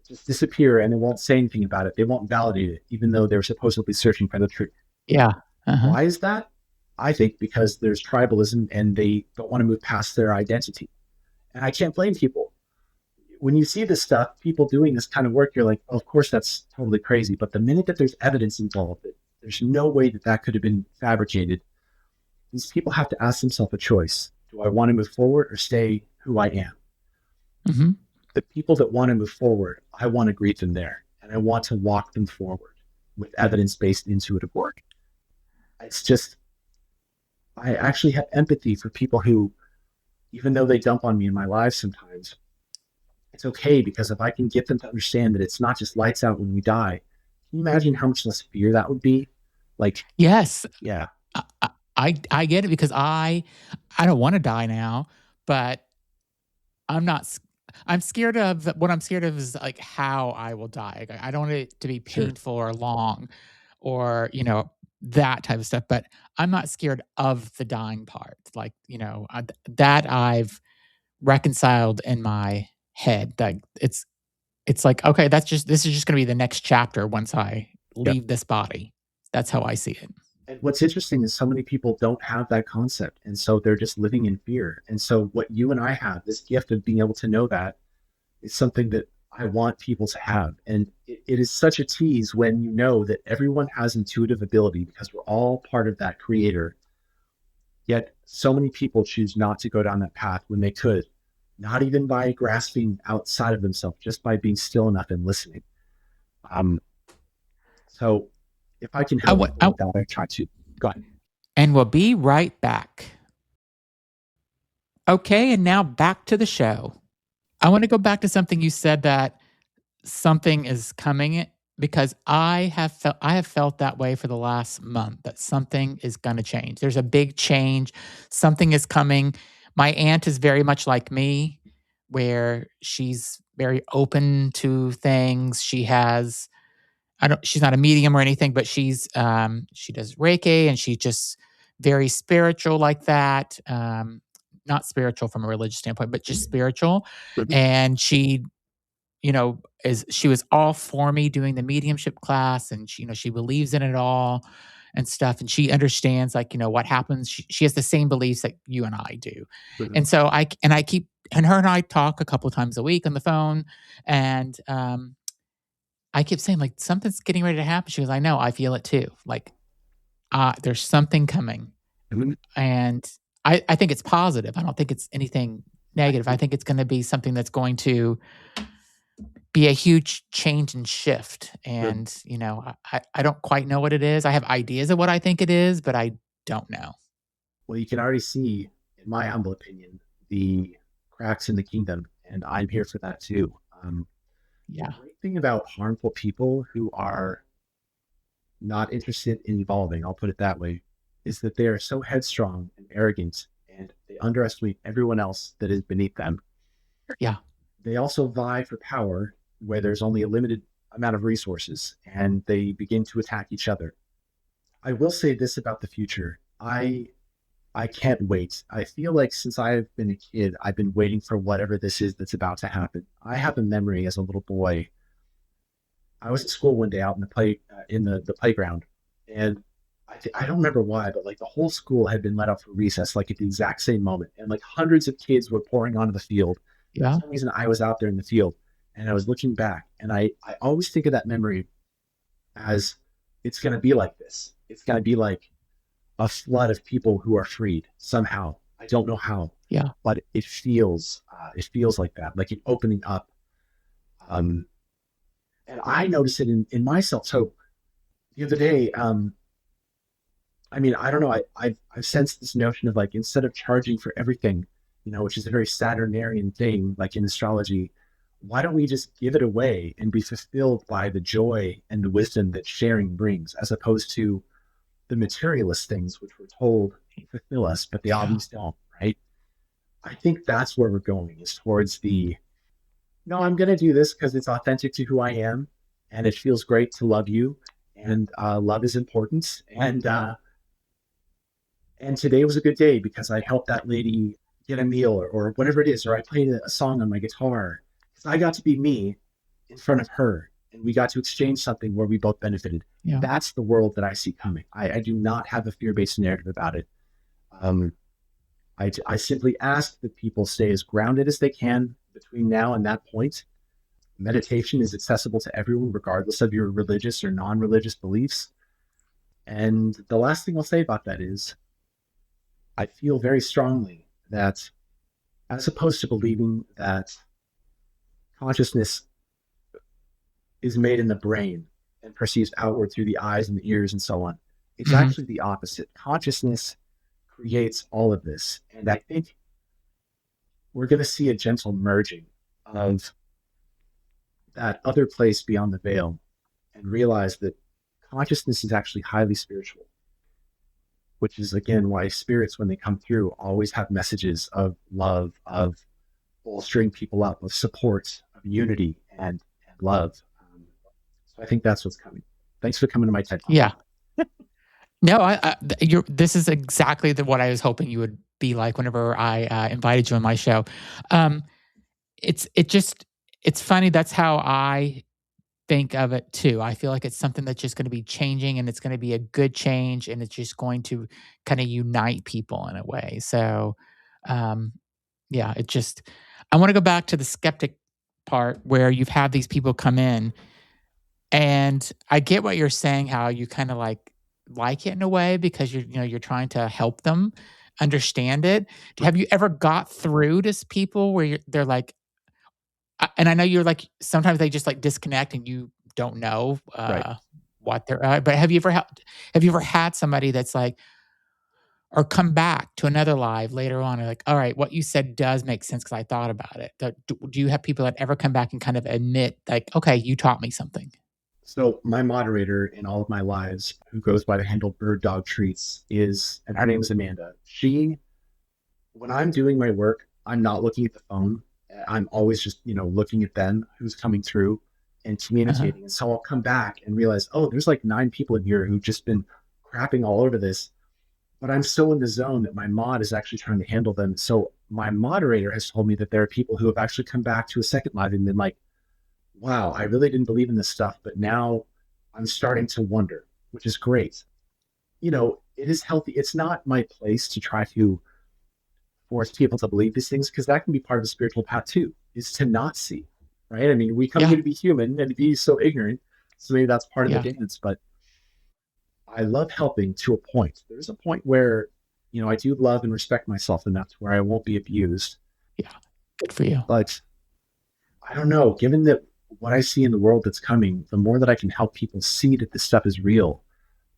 just disappear and they won't say anything about it. They won't validate it, even though they're supposedly searching for the truth. Yeah. Uh-huh. Why is that? I think because there's tribalism and they don't want to move past their identity. And I can't blame people. When you see this stuff, people doing this kind of work, you're like, oh, of course, that's totally crazy. But the minute that there's evidence involved, there's no way that that could have been fabricated. These people have to ask themselves a choice. Do I want to move forward or stay who I am? Mm-hmm. The people that want to move forward, I want to greet them there. And I want to walk them forward with evidence-based intuitive work. It's just, I actually have empathy for people who, even though they dump on me in my life sometimes, it's okay, because if I can get them to understand that it's not just lights out when we die, can you imagine how much less fear that would be? Like, yes, yeah, I get it, because I don't want to die now, but I'm not. I'm scared of what I'm scared of is like how I will die. I don't want it to be sure. painful or long, or that type of stuff. But I'm not scared of the dying part. Like that I've reconciled in my head. Like it's like, okay, this is just going to be the next chapter once I Yeah. leave this body. That's how I see it. And what's interesting is so many people don't have that concept. And so they're just living in fear. And so what you and I have, this gift of being able to know that, is something that I want people to have. And it is such a tease when you know that everyone has intuitive ability, because we're all part of that creator. Yet so many people choose not to go down that path when they could, not even by grasping outside of themselves, just by being still enough and listening. So if I can help with that, I try to. Go ahead. And we'll be right back. Okay, and now back to the show. I want to go back to something you said, that something is coming, because I have felt that way for the last month, that something is going to change. There's a big change. Something is coming. My aunt is very much like me, where she's very open to things. She has, she's not a medium or anything, but she does Reiki, and she's just very spiritual like that. Not spiritual from a religious standpoint, but just spiritual. And she she was all for me doing the mediumship class, and she believes in it all and stuff, and she understands what happens. She has the same beliefs that you and I do. And so I keep, and her and I talk a couple of times a week on the phone, and I keep saying, like, something's getting ready to happen. She goes, I know, I feel it too. Like, there's something coming. And I think it's positive. I don't think it's anything negative. I think it's going to be something that's going to be a huge change and shift. And, I don't quite know what it is. I have ideas of what I think it is, but I don't know. Well, you can already see, in my humble opinion, the cracks in the kingdom, and I'm here for that too. Yeah. The great thing about harmful people who are not interested in evolving, I'll put it that way, is that they are so headstrong and arrogant, and they underestimate everyone else that is beneath them. Yeah. They also vie for power where there's only a limited amount of resources, and they begin to attack each other. I will say this about the future. I I can't wait. I feel like since I've been a kid, I've been waiting for whatever this is that's about to happen. I have a memory as a little boy. I was at school one day out in the playground, and I don't remember why, but like the whole school had been let out for recess, like at the exact same moment, and like hundreds of kids were pouring onto the field. And for Yeah. some reason, I was out there in the field, and I was looking back, and I always think of that memory as it's going to be like this. It's going to be like a flood of people who are freed somehow. I don't know how, Yeah. but it feels like that, like an opening up. Um, and I notice it in myself. So the other day, I mean, I don't know. I've sensed this notion of like instead of charging for everything, which is a very Saturnarian thing, like in astrology, why don't we just give it away and be fulfilled by the joy and the wisdom that sharing brings, as opposed to the materialist things which we're told fulfill us, but they Yeah. always don't, right? I think that's where we're going, is towards the no, I'm going to do this because it's authentic to who I am, and it feels great to love you, and love is important, and today was a good day because I helped that lady get a meal or whatever it is, or I played a song on my guitar because I got to be me in front of her, and we got to exchange something where we both benefited. Yeah. That's the world that I see coming. I do not have a fear-based narrative about it. Um, I simply ask that people stay as grounded as they can between now and that point. Meditation is accessible to everyone, regardless of your religious or non religious beliefs. And the last thing I'll say about that is I feel very strongly that, as opposed to believing that consciousness is made in the brain and perceived outward through the eyes and the ears and so on, it's Hmm. actually the opposite. Consciousness creates all of this. And I think we're going to see a gentle merging of that other place beyond the veil and realize that consciousness is actually highly spiritual, which is again why spirits, when they come through, always have messages of love, of bolstering people up, of support, of unity, and love. So I think that's what's coming. Thanks for coming to my TED Talk. Yeah. No, this is exactly what I was hoping you would be like whenever I invited you on my show. Um, it's funny. That's how I think of it too. I feel like it's something that's just going to be changing, and it's going to be a good change, and it's just going to kind of unite people in a way. So, um, yeah, I want to go back to the skeptic part where you've had these people come in, and I get what you're saying, how you kind of like it in a way because you're trying to help them understand it. Have you ever got through to people where they're like, and I know you're like sometimes they just like disconnect and you don't know Right. what they're. But have you ever had somebody that's like, or come back to another live later on and like, all right, what you said does make sense because I thought about it. Do you have people that ever come back and kind of admit like, okay, you taught me something? So my moderator in all of my lives, who goes by the handle Bird Dog Treats, and her name is Amanda. When I'm doing my work, I'm not looking at the phone. I'm always just, looking at them, who's coming through and Uh-huh. communicating. And so I'll come back and realize, oh, there's like 9 people in here who've just been crapping all over this. But I'm so in the zone that my mod is actually trying to handle them. So my moderator has told me that there are people who have actually come back to a second live and been like, wow, I really didn't believe in this stuff, but now I'm starting to wonder, which is great. It is healthy. It's not my place to try to force people to believe these things because that can be part of the spiritual path too, is to not see, right? I mean, we come here Yeah. to be human and to be so ignorant. So maybe that's part of the Yeah. dance, but I love helping to a point. There's a point where, I do love and respect myself enough to where I won't be abused. Yeah. Good for you. But I don't know, given that what I see in the world that's coming, the more that I can help people see that this stuff is real,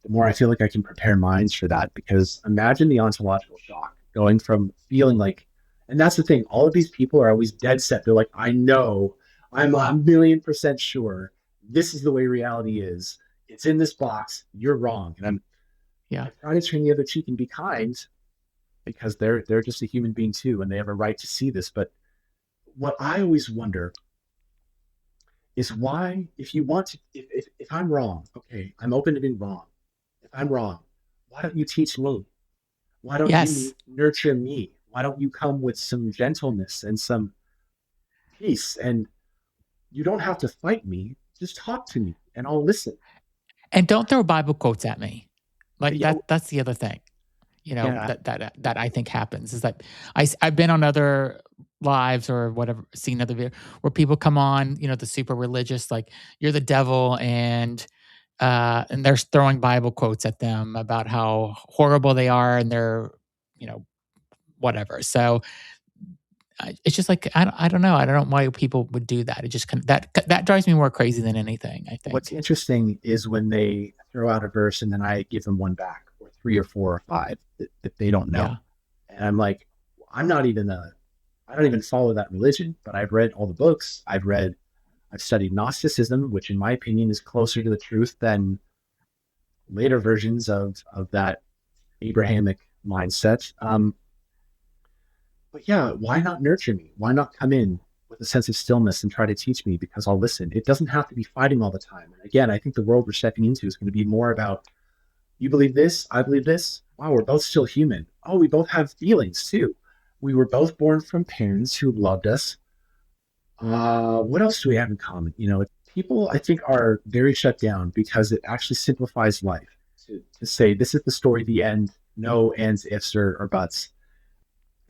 the more I feel like I can prepare minds for that. Because imagine the ontological shock going from feeling like, and that's the thing, all of these people are always dead set. They're like, I know, I'm a million percent sure this is the way reality is. It's in this box. You're wrong. And Yeah. I try to turn the other cheek and be kind because they're just a human being too, and they have a right to see this. But what I always wonder is why, if you want to, if I'm wrong, okay, I'm open to being wrong. If I'm wrong, why don't you teach me? Why don't you Yes. nurture me? Why don't you come with some gentleness and some peace? And you don't have to fight me. Just talk to me and I'll listen. And don't throw Bible quotes at me. Like Yeah, that's the other thing, yeah. that I think happens is that I've been on other lives or whatever, seen other video where people come on, the super religious, like you're the devil, and they're throwing Bible quotes at them about how horrible they are, and they're, you know, whatever. So it's just like I don't know. I don't know why people would do that. It just that drives me more crazy than anything, I What's think. interesting is when they throw out a verse and then I give them one back, or three or four or five that they don't know. Yeah. And I'm like, I'm not even I don't even follow that religion, but I've read all the books. I've studied Gnosticism, which in my opinion is closer to the truth than later versions of that Abrahamic mindset. But yeah, why not nurture me? Why not come in with a sense of stillness and try to teach me, because I'll listen. It doesn't have to be fighting all the time. And again, I think the world we're stepping into is going to be more about, you believe this, I believe this. Wow, we're both still human. Oh, we both have feelings too. We were both born from parents who loved us. What else do we have in common? People I think are very shut down because it actually simplifies life to say this is the story, the end, no ands, ifs, or buts.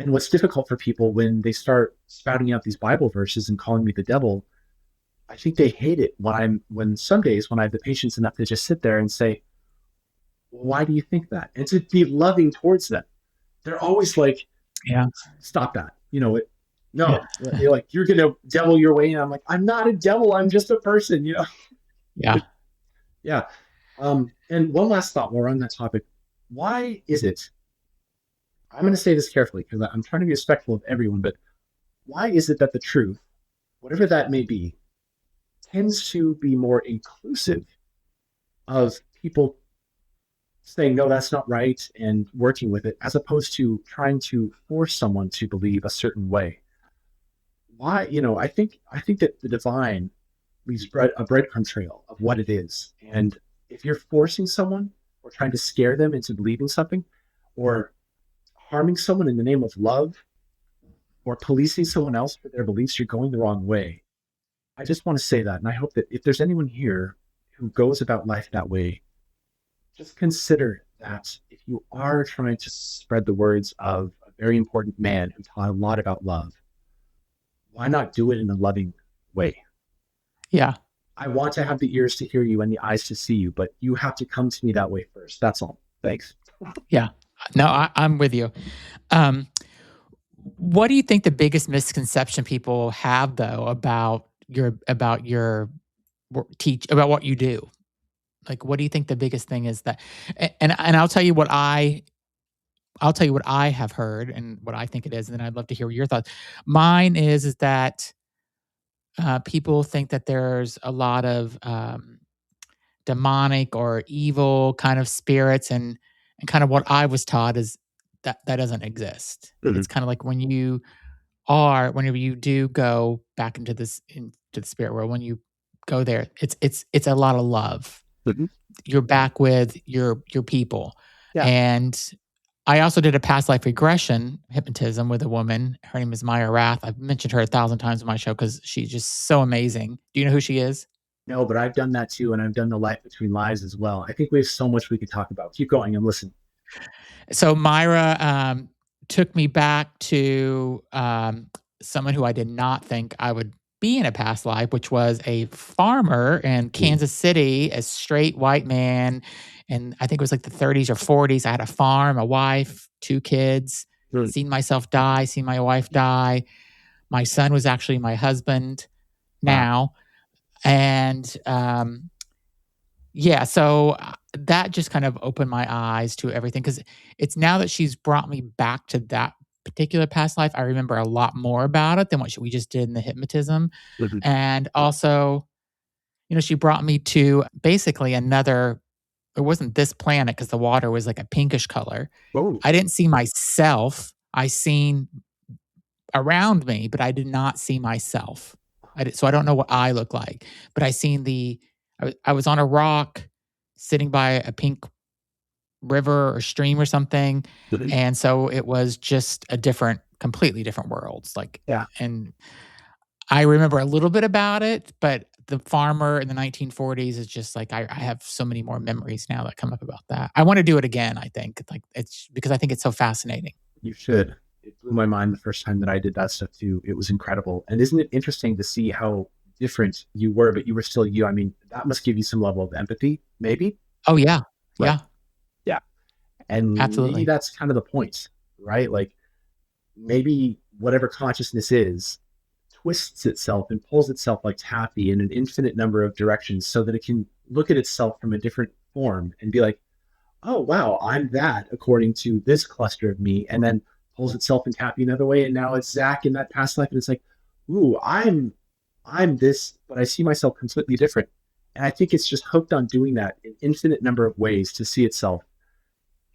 And what's difficult for people when they start spouting out these Bible verses and calling me the devil, I think they hate it when some days when I have the patience enough to just sit there and say, well, why do you think that? And to be loving towards them. They're always like, Yeah. stop that. Yeah. No, you're like, you're gonna devil your way. And I'm like, I'm not a devil, I'm just a person. Yeah. Yeah. And one last thought while we're on that topic. Why is it? I'm going to say this carefully because I'm trying to be respectful of everyone, but why is it that the truth, whatever that may be, tends to be more inclusive of people saying, no, that's not right, and working with it, as opposed to trying to force someone to believe a certain way? Why? I think that the divine leaves a breadcrumb trail of what it is. And if you're forcing someone or trying to scare them into believing something, or harming someone in the name of love, or policing someone else for their beliefs, you're going the wrong way. I just want to say that. And I hope that if there's anyone here who goes about life that way, just consider that if you are trying to spread the words of a very important man who taught a lot about love, why not do it in a loving way? Yeah. I want to have the ears to hear you and the eyes to see you, but you have to come to me that way first. That's all. Thanks. Yeah. No, I'm with you. Um, what do you think the biggest misconception people have though about your teach about what you do? Like, what do you think the biggest thing is that? And I'll tell you what I have heard and what I think it is, and then I'd love to hear your thoughts. Mine is that people think that there's a lot of demonic or evil kind of spirits, and kind of what I was taught is that doesn't exist. Mhm. It's kind of like whenever you do go back into the spirit world, when you go there, it's a lot of love. Mhm. You're back with your people. Yeah. And I also did a past life regression hypnotism with a woman. Her name is Maya Rath. I've mentioned her 1,000 times on my show because she's just so amazing. Do you know who she is? No, but I've done that too, and I've done the life between lives as well. I think we have so much we could talk about. Keep going. I'm listening. So Myra took me back to someone who I did not think I would be in a past life, which was a farmer in Kansas City, a straight white man. And I think it was like the 30s or 40s. I had a farm, a wife, two kids, Mm. seen myself die, seen my wife die. My son was actually my husband Wow. now. And yeah, so that just kind of opened my eyes to everything because it's now that she's brought me back to that particular past life, I remember a lot more about it than what we just did in the hypnotism. Mhm. And also, she brought me to basically another, it wasn't this planet because the water was like a pinkish color. Oh. I didn't see myself. I seen around me, but I did not see myself. So I don't know what I look like, but I was on a rock sitting by a pink river or stream or something. Mhm. And so it was just completely different worlds. Like, Yeah, and I remember a little bit about it, but the farmer in the 1940s is just like, I have so many more memories now that come up about that. I want to do it again, I think. Like, it's because I think it's so fascinating. you should. It blew my mind the first time that I did that stuff too. It was incredible. And isn't it interesting to see how different you were, but you were still you? I mean, that must give you some level of empathy, maybe. Oh, yeah. Like, Yeah, yeah. And maybe absolutely. that's kind of the point, right? Like, maybe whatever consciousness is twists itself and pulls itself like taffy in an infinite number of directions so that it can look at itself from a different form and be like, oh wow, I'm that according to this cluster of me, and then pulls itself in taffy another way, and now it's Zach in that past life, and it's like, ooh, I'm this, but I see myself completely different. And I think it's just hooked on doing that in infinite number of ways to see itself.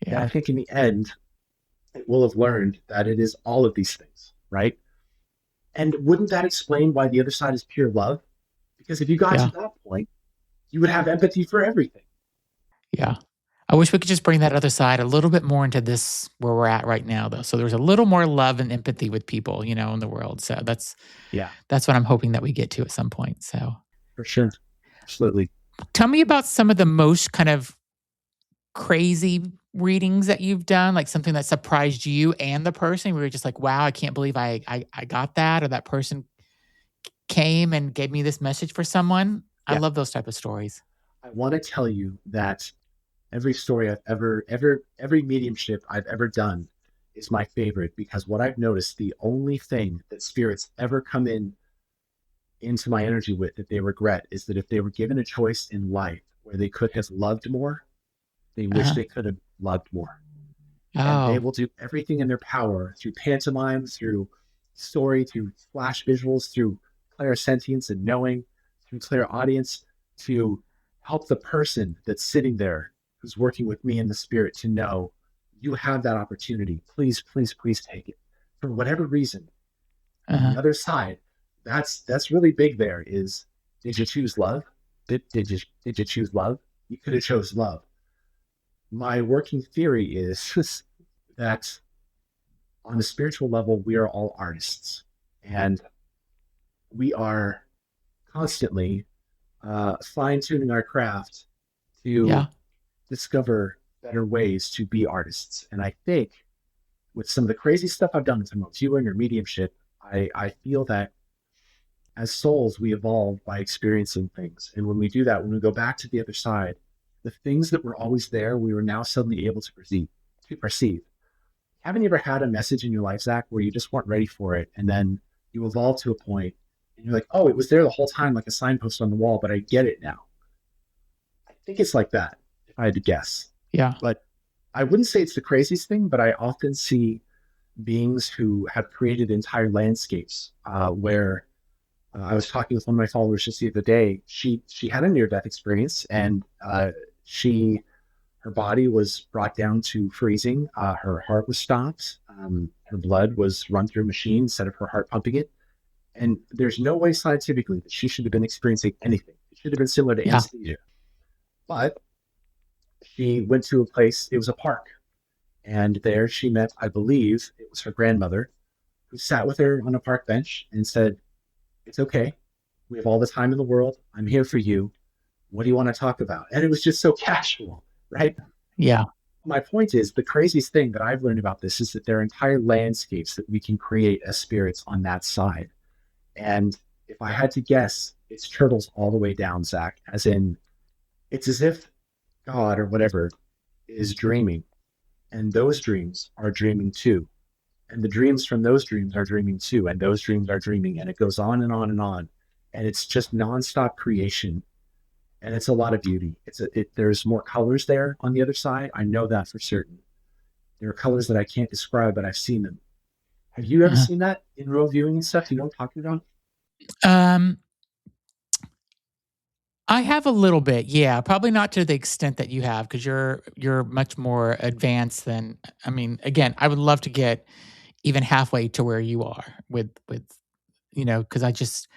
And I Yeah, think in the end, it will have learned that it is all of these things, right? And wouldn't that explain why the other side is pure love? Because if you got to yeah, that point, you would have empathy for everything. yeah. I wish we could just bring that other side a little bit more into this where we're at right now, though. So there's a little more love and empathy with people, in the world. So Yeah, that's what I'm hoping that we get to at some point. So for sure. Absolutely. tell me about some of the most kind of crazy readings that you've done, like something that surprised you and the person. We were just like, wow, I can't believe I got that, or that person came and gave me this message for someone. I Yeah. love those type of stories. I want to tell you that every story I've every mediumship I've ever done is my favorite because what I've noticed, the only thing that spirits ever come into my energy with that they regret is that if they were given a choice in life where they could have loved more, they wish Uh-huh. they could have loved more. And they Oh, will do everything in their power through pantomime, through story, through flash visuals, through clairsentience and knowing, through clairaudience to help the person that's sitting there who's working with me in the spirit to know you have that opportunity. Please, please, please take it. For whatever reason, on the uh-huh. other side, that's really big there is did you choose love? Did you choose love? You could have chose love. My working theory is that on a spiritual level, we are all artists and we are constantly fine tuning our craft to Yeah. discover better ways to be artists. And I think with some of the crazy stuff I've done with remote viewing or mediumship, I feel that as souls, we evolve by experiencing things. And when we do that, when we go back to the other side, the things that were always there, we were now suddenly able to perceive. Haven't you ever had a message in your life, Zach, where you just weren't ready for it, and then you evolve to a point, and you're like, "Oh, it was there the whole time, like a signpost on the wall, but I get it now." I think it's like that, if I had to guess. Yeah. But I wouldn't say it's the craziest thing, but I often see beings who have created entire landscapes where I was talking with one of my followers just the other day. She had a near death experience, and she her body was brought down to freezing. Her heart was stopped. Her blood was run through a machine instead of her heart pumping it. And there's no way scientifically that she should have been experiencing anything. It should have been similar to Yeah. anesthesia. But she went to a place, it was a park. And there she met, I believe, it was her grandmother, who sat with her on a park bench and said, "It's okay. We have all the time in the world. I'm here for you. What do you want to talk about?" And it was just so casual, right? Yeah. My point is the craziest thing that I've learned about this is that there are entire landscapes that we can create as spirits on that side. And if I had to guess, it's turtles all the way down, Zach, as in it's as if God or whatever is dreaming, and those dreams are dreaming too. And the dreams from those dreams are dreaming too, and those dreams are dreaming, and it goes on and on and on. And it's just nonstop creation. And it's a lot of beauty. There's more colors there on the other side. I know that for certain. There are colors that I can't describe, but I've seen them. Have you ever Uh-huh. seen that in real viewing and stuff? You know what I'm talking about? Um, I have a little bit, yeah, probably not to the extent that you have because you're much more advanced than. I mean, again, I would love to get even halfway to where you are with because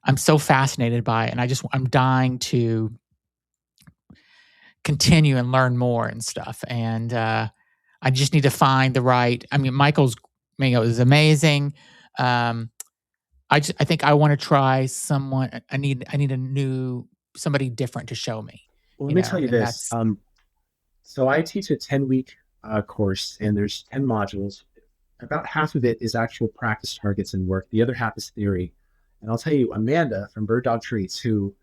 I'm so fascinated by it, and I'm dying continue and learn more and stuff. And I just need to find the right. I mean, Michael's Mango is amazing. I think I want to try someone. I need somebody different to show me. Well, let me tell you And this. that's So I teach a 10-week course, and there's 10 modules. About half of it is actual practice targets and work. The other half is theory. And I'll tell you, Amanda from Bird Dog Treats, who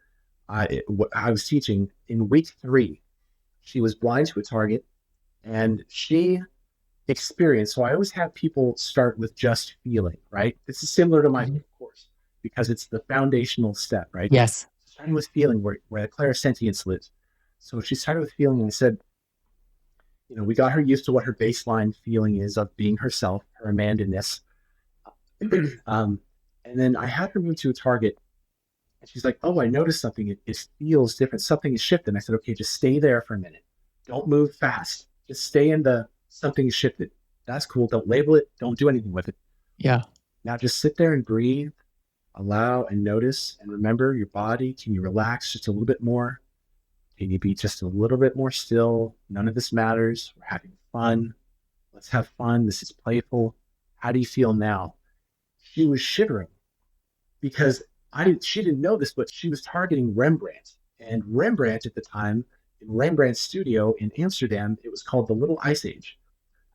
I was teaching in week 3, she was blind to a target, and she experienced. So I always have people start with just feeling, right? This is similar to my course because it's the foundational step, right? yes, Starting with feeling where the clairsentience lives. So she started with feeling, and I said, we got her used to what her baseline feeling is of being herself, her Amanda-ness. And then I had her move to a target, and she's like, oh, I noticed something. It feels different. Something is shifted. I said, okay, just stay there for a minute. Don't move fast. Just stay in the something is shifted. That's cool. Don't label it. Don't do anything with it. yeah. Now just sit there and breathe, allow and notice, and remember your body. Can you relax just a little bit more? Can you be just a little bit more still? None of this matters. We're having fun. Let's have fun. This is playful. How do you feel now? She was shivering because she didn't know this, but she was targeting Rembrandt. And Rembrandt at the time, in Rembrandt's studio in Amsterdam, it was called the Little Ice Age.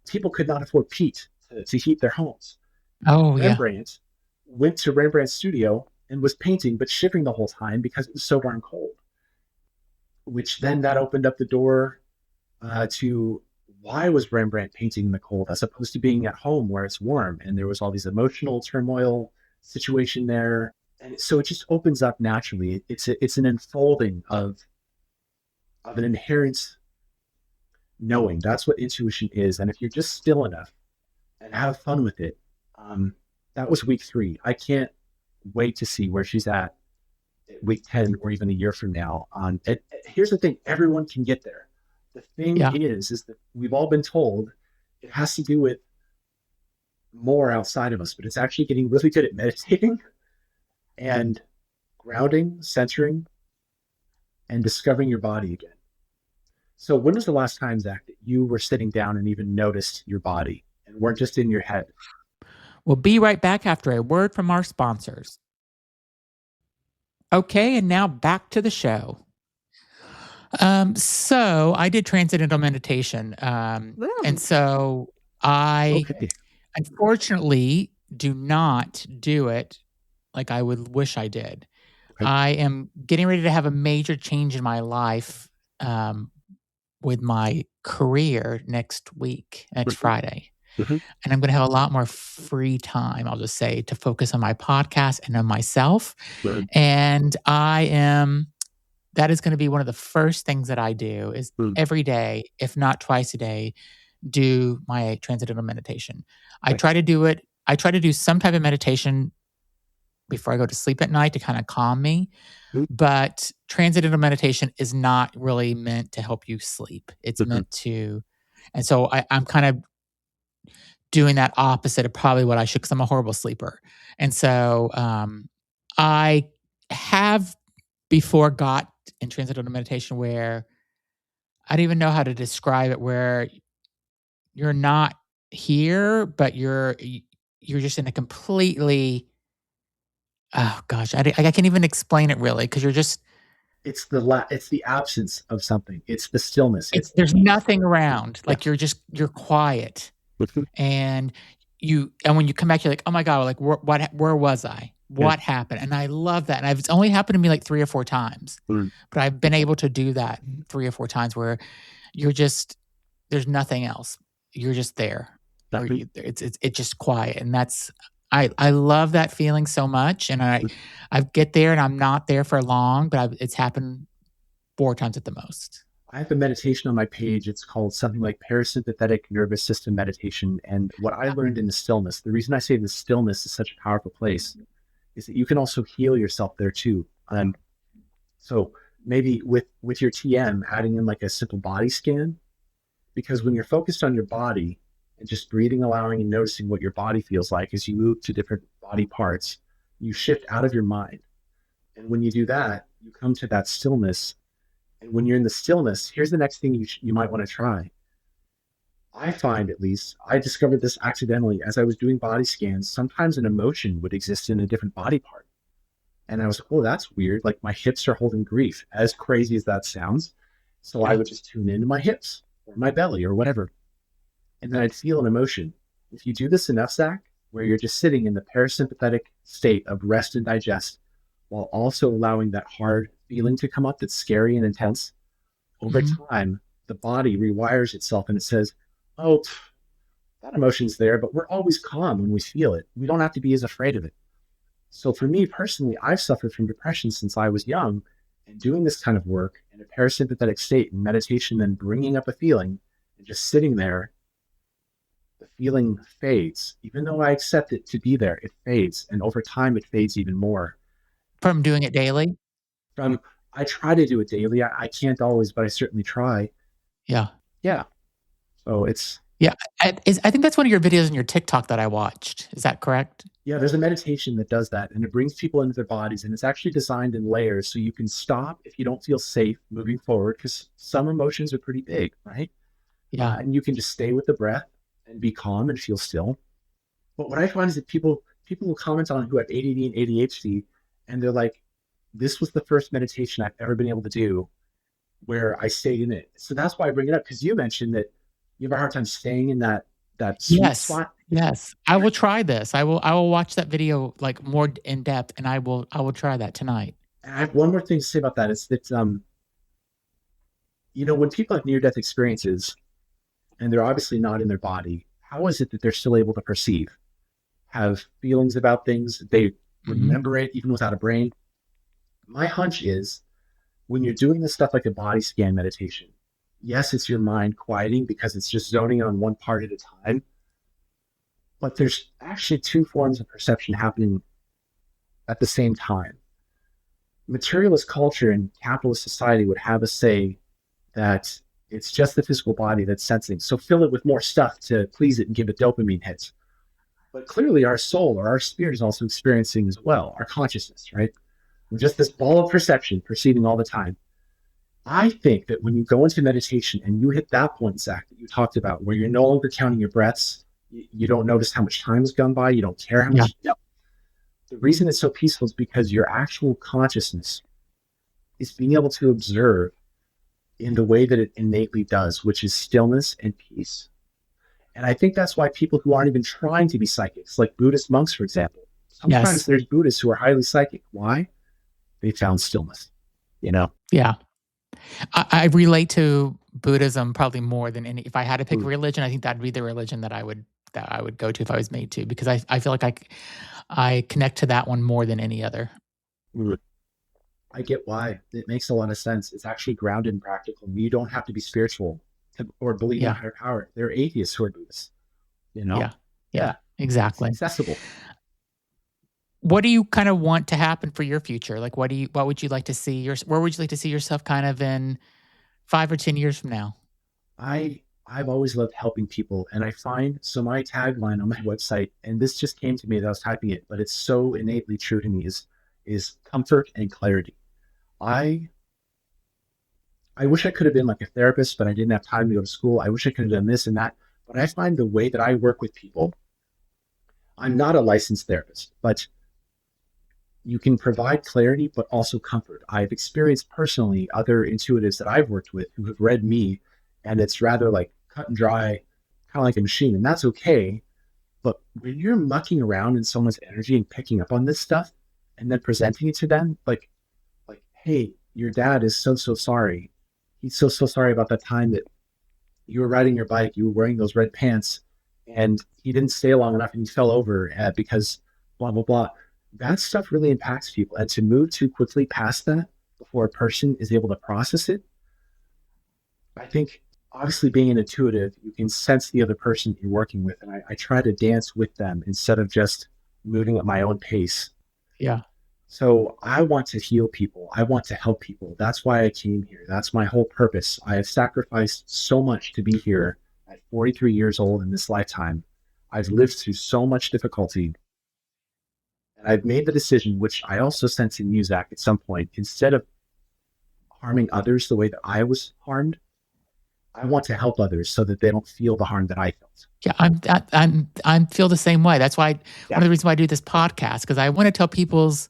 People could not afford peat to heat their homes. Oh, yeah. Rembrandt went to Rembrandt's studio and was painting, but shivering the whole time because it was so darn cold. Which then that opened up the door to why was Rembrandt painting in the cold as opposed to being at home where it's warm? And there was all these emotional turmoil situation there. And so it just opens up naturally. It's an unfolding of an inherent knowing. That's what intuition is. And if you're just still enough and have fun with it, that was week 3. I can't wait to see where she's at week 10 or even a year from now. Here's the thing, everyone can get there. The thing is that we've all been told it has to do with more outside of us, but it's actually getting really good at meditating and grounding, centering, and discovering your body again. So when was the last time, Zach, that you were sitting down and even noticed your body and weren't just in your head? We'll be right back after a word from our sponsors. Okay, and now back to the show. So I did transcendental meditation. And so I unfortunately do not do it like I would wish I did. Okay. I am getting ready to have a major change in my life with my career next Friday. Mm-hmm. And I'm going to have a lot more free time, I'll just say, to focus on my podcast and on myself. Right. And that is going to be one of the first things that I do is every day, if not twice a day, do my transcendental meditation. I try to do it. I try to do some type of meditation before I go to sleep at night to kind of calm me. But transcendental meditation is not really meant to help you sleep. It's meant to, and so I'm kind of doing that opposite of probably what I should, because I'm a horrible sleeper. And so I have before got in transcendental meditation where I don't even know how to describe it, where you're not here, but you're just in a completely, oh gosh, I can't even explain it really, because you're just, it's the absence of something. It's the stillness. There's nothing around. Like you're quiet. And when you come back, you're like, oh my God, like where was I? What happened? And I love that. And it's only happened to me like 3 or 4 times, but I've been able to do that 3 or 4 times where you're just, there's nothing else. You're just there. It's just quiet. And I love that feeling so much. And I get there and I'm not there for long, but it's happened 4 times at the most. I have a meditation on my page. It's called something like parasympathetic nervous system meditation. And what I learned in the stillness, the reason I say the stillness is such a powerful place is that you can also heal yourself there too. So maybe with your TM, adding in like a simple body scan, because when you're focused on your body and just breathing, allowing and noticing what your body feels like as you move to different body parts, you shift out of your mind. And when you do that, you come to that stillness. And when you're in the stillness, here's the next thing you might want to try. I find, at least, I discovered this accidentally as I was doing body scans. Sometimes an emotion would exist in a different body part. And I was like, oh, that's weird. Like my hips are holding grief, as crazy as that sounds. So I Yeah. would just tune into my hips or my belly or whatever. And then I'd feel an emotion. If you do this enough, Zach, where you're just sitting in the parasympathetic state of rest and digest, while also allowing that hard feeling to come up that's scary and intense, over Hmm. time, the body rewires itself and it says, oh, that emotion's there, but we're always calm when we feel it. We don't have to be as afraid of it. So for me personally, I've suffered from depression since I was young, and doing this kind of work in a parasympathetic state and meditation, then bringing up a feeling and just sitting there, the feeling fades. Even though I accept it to be there, it fades. And over time, it fades even more. From doing it daily? From I try to do it daily. I can't always, but I certainly try. Yeah. Yeah. So it's, Yeah. I think that's one of your videos in your TikTok that I watched. Is that correct? yeah, there's a meditation that does that and it brings people into their bodies and it's actually designed in layers so you can stop if you don't feel safe moving forward because some emotions are pretty big, right? Yeah. And you can just stay with the breath and be calm and feel still. But what I find is that people will comment on who have ADD and ADHD, and they're like, "This was the first meditation I've ever been able to do where I stayed in it." So that's why I bring it up because you mentioned that you have a hard time staying in that sweet Yes. spot. Yes. I will try this. I will watch that video, like, more in depth, and I will try that tonight. And I have one more thing to say about that. It's that when people have near death experiences and they're obviously not in their body, how is it that they're still able to perceive, have feelings about things? They Mhm. remember it even without a brain. My hunch is when you're doing this stuff like a body scan meditation, yes, it's your mind quieting because it's just zoning on one part at a time, but there's actually two forms of perception happening at the same time. Materialist culture and capitalist society would have us say that it's just the physical body that's sensing. So fill it with more stuff to please it and give it dopamine hits. But clearly, our soul or our spirit is also experiencing as well, our consciousness, right? We're just this ball of perception perceiving all the time. I think that when you go into meditation and you hit that point, Zach, that you talked about, where you're no longer counting your breaths, you don't notice how much time has gone by, you don't care how Yeah. much. No. The reason it's so peaceful is because your actual consciousness is being able to observe in the way that it innately does, which is stillness and peace. And I think that's why people who aren't even trying to be psychics, like Buddhist monks, for example, sometimes Yes. there's Buddhists who are highly psychic. Why? They found stillness, you know? Yeah. I relate to Buddhism probably more than any. If I had to pick a Mm. religion, I think that'd be the religion that I would go to if I was made to, because I feel like I connect to that one more than any other. Mm. I get why. It makes a lot of sense. It's actually grounded and practical. You don't have to be spiritual or believe in a Yeah. higher power. There are atheists who are Buddhists, you know? Yeah. Yeah. Yeah, it's Exactly. accessible. What do you kind of want to happen for your future? Like, what would you like to see where would you like to see yourself kind of in 5 or 10 years from now? I've always loved helping people, and I find so my tagline on my website, and this just came to me as I was typing it, but it's so innately true to me is comfort and clarity. I I wish I could have been like a therapist, but I didn't have time to go to school. I wish I could have done this and that. But I find the way that I work with people, I'm not a licensed therapist, but you can provide clarity, but also comfort. I've experienced personally other intuitives that I've worked with who have read me, and it's rather like cut and dry, kind of like a machine, and that's okay. But when you're mucking around in someone's energy and picking up on this stuff, and then presenting it to them, like, hey, your dad is so sorry. He's so sorry about that time that you were riding your bike, you were wearing those red pants, and he didn't stay long enough and he fell over because blah, blah, blah. That stuff really impacts people. And to move too quickly past that before a person is able to process it, I think obviously being an intuitive, you can sense the other person you're working with. And I try to dance with them instead of just moving at my own pace. Yeah. So I want to heal people. I want to help people. That's why I came here. That's my whole purpose. I have sacrificed so much to be here at 43 years old in this lifetime. I've lived through so much difficulty. And I've made the decision, which I also sense in Muzak at some point, instead of harming others the way that I was harmed. I want to help others so that they don't feel the harm that I felt. Yeah, I'm feel the same way. That's why Yeah. one of the reasons why I do this podcast, because I want to tell people's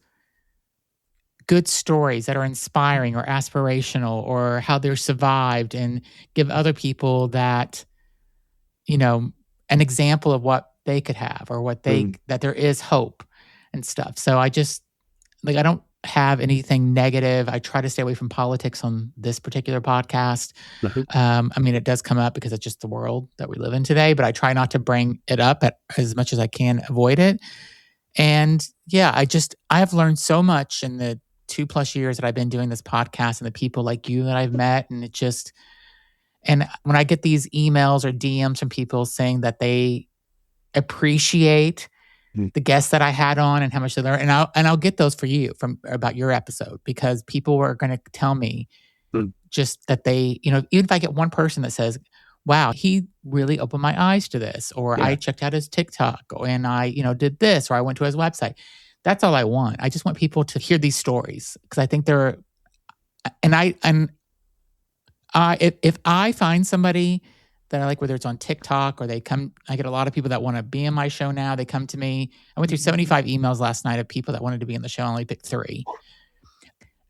good stories that are inspiring or aspirational, or how they're survived, and give other people that, an example of what they could have, or that there is hope and stuff. So I just, I don't have anything negative. I try to stay away from politics on this particular podcast. I mean, it does come up because it's just the world that we live in today, but I try not to bring it up as much as I can avoid it. And yeah, I have learned so much in the 2+ years that I've been doing this podcast, and the people like you that I've met. And when I get these emails or DMs from people saying that they appreciate the guests that I had on and how much they learned, and I'll get those for you about your episode, because people are going to tell me just that they, even if I get one person that says, wow, he really opened my eyes to this, or I checked out his TikTok, and I, did this, or I went to his website. That's all I want. I just want people to hear these stories, because I think if I find somebody that I like, whether it's on TikTok or I get a lot of people that want to be in my show now. They come to me. I went through 75 emails last night of people that wanted to be in the show. I only picked 3.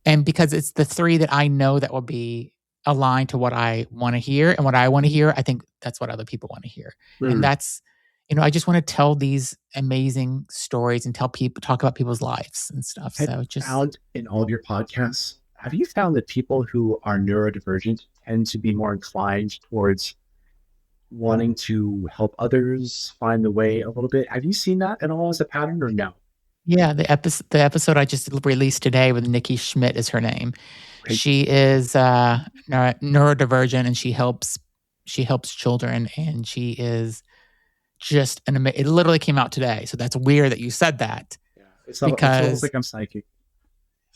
And because it's the 3 that I know that will be aligned to what I want to hear, and what I want to hear, I think that's what other people want to hear. And that's, I just want to tell these amazing stories and talk about people's lives and stuff. Found in all of your podcasts, have you found that people who are neurodivergent tend to be more inclined towards wanting to help others find the way a little bit? Have you seen that at all as a pattern, or no? Yeah, the episode I just released today with Nikki Schmidt is her name. Great. She is neurodivergent, and she helps children, and she is just it literally came out today. So that's weird that you said that. Yeah, it's almost like I'm psychic.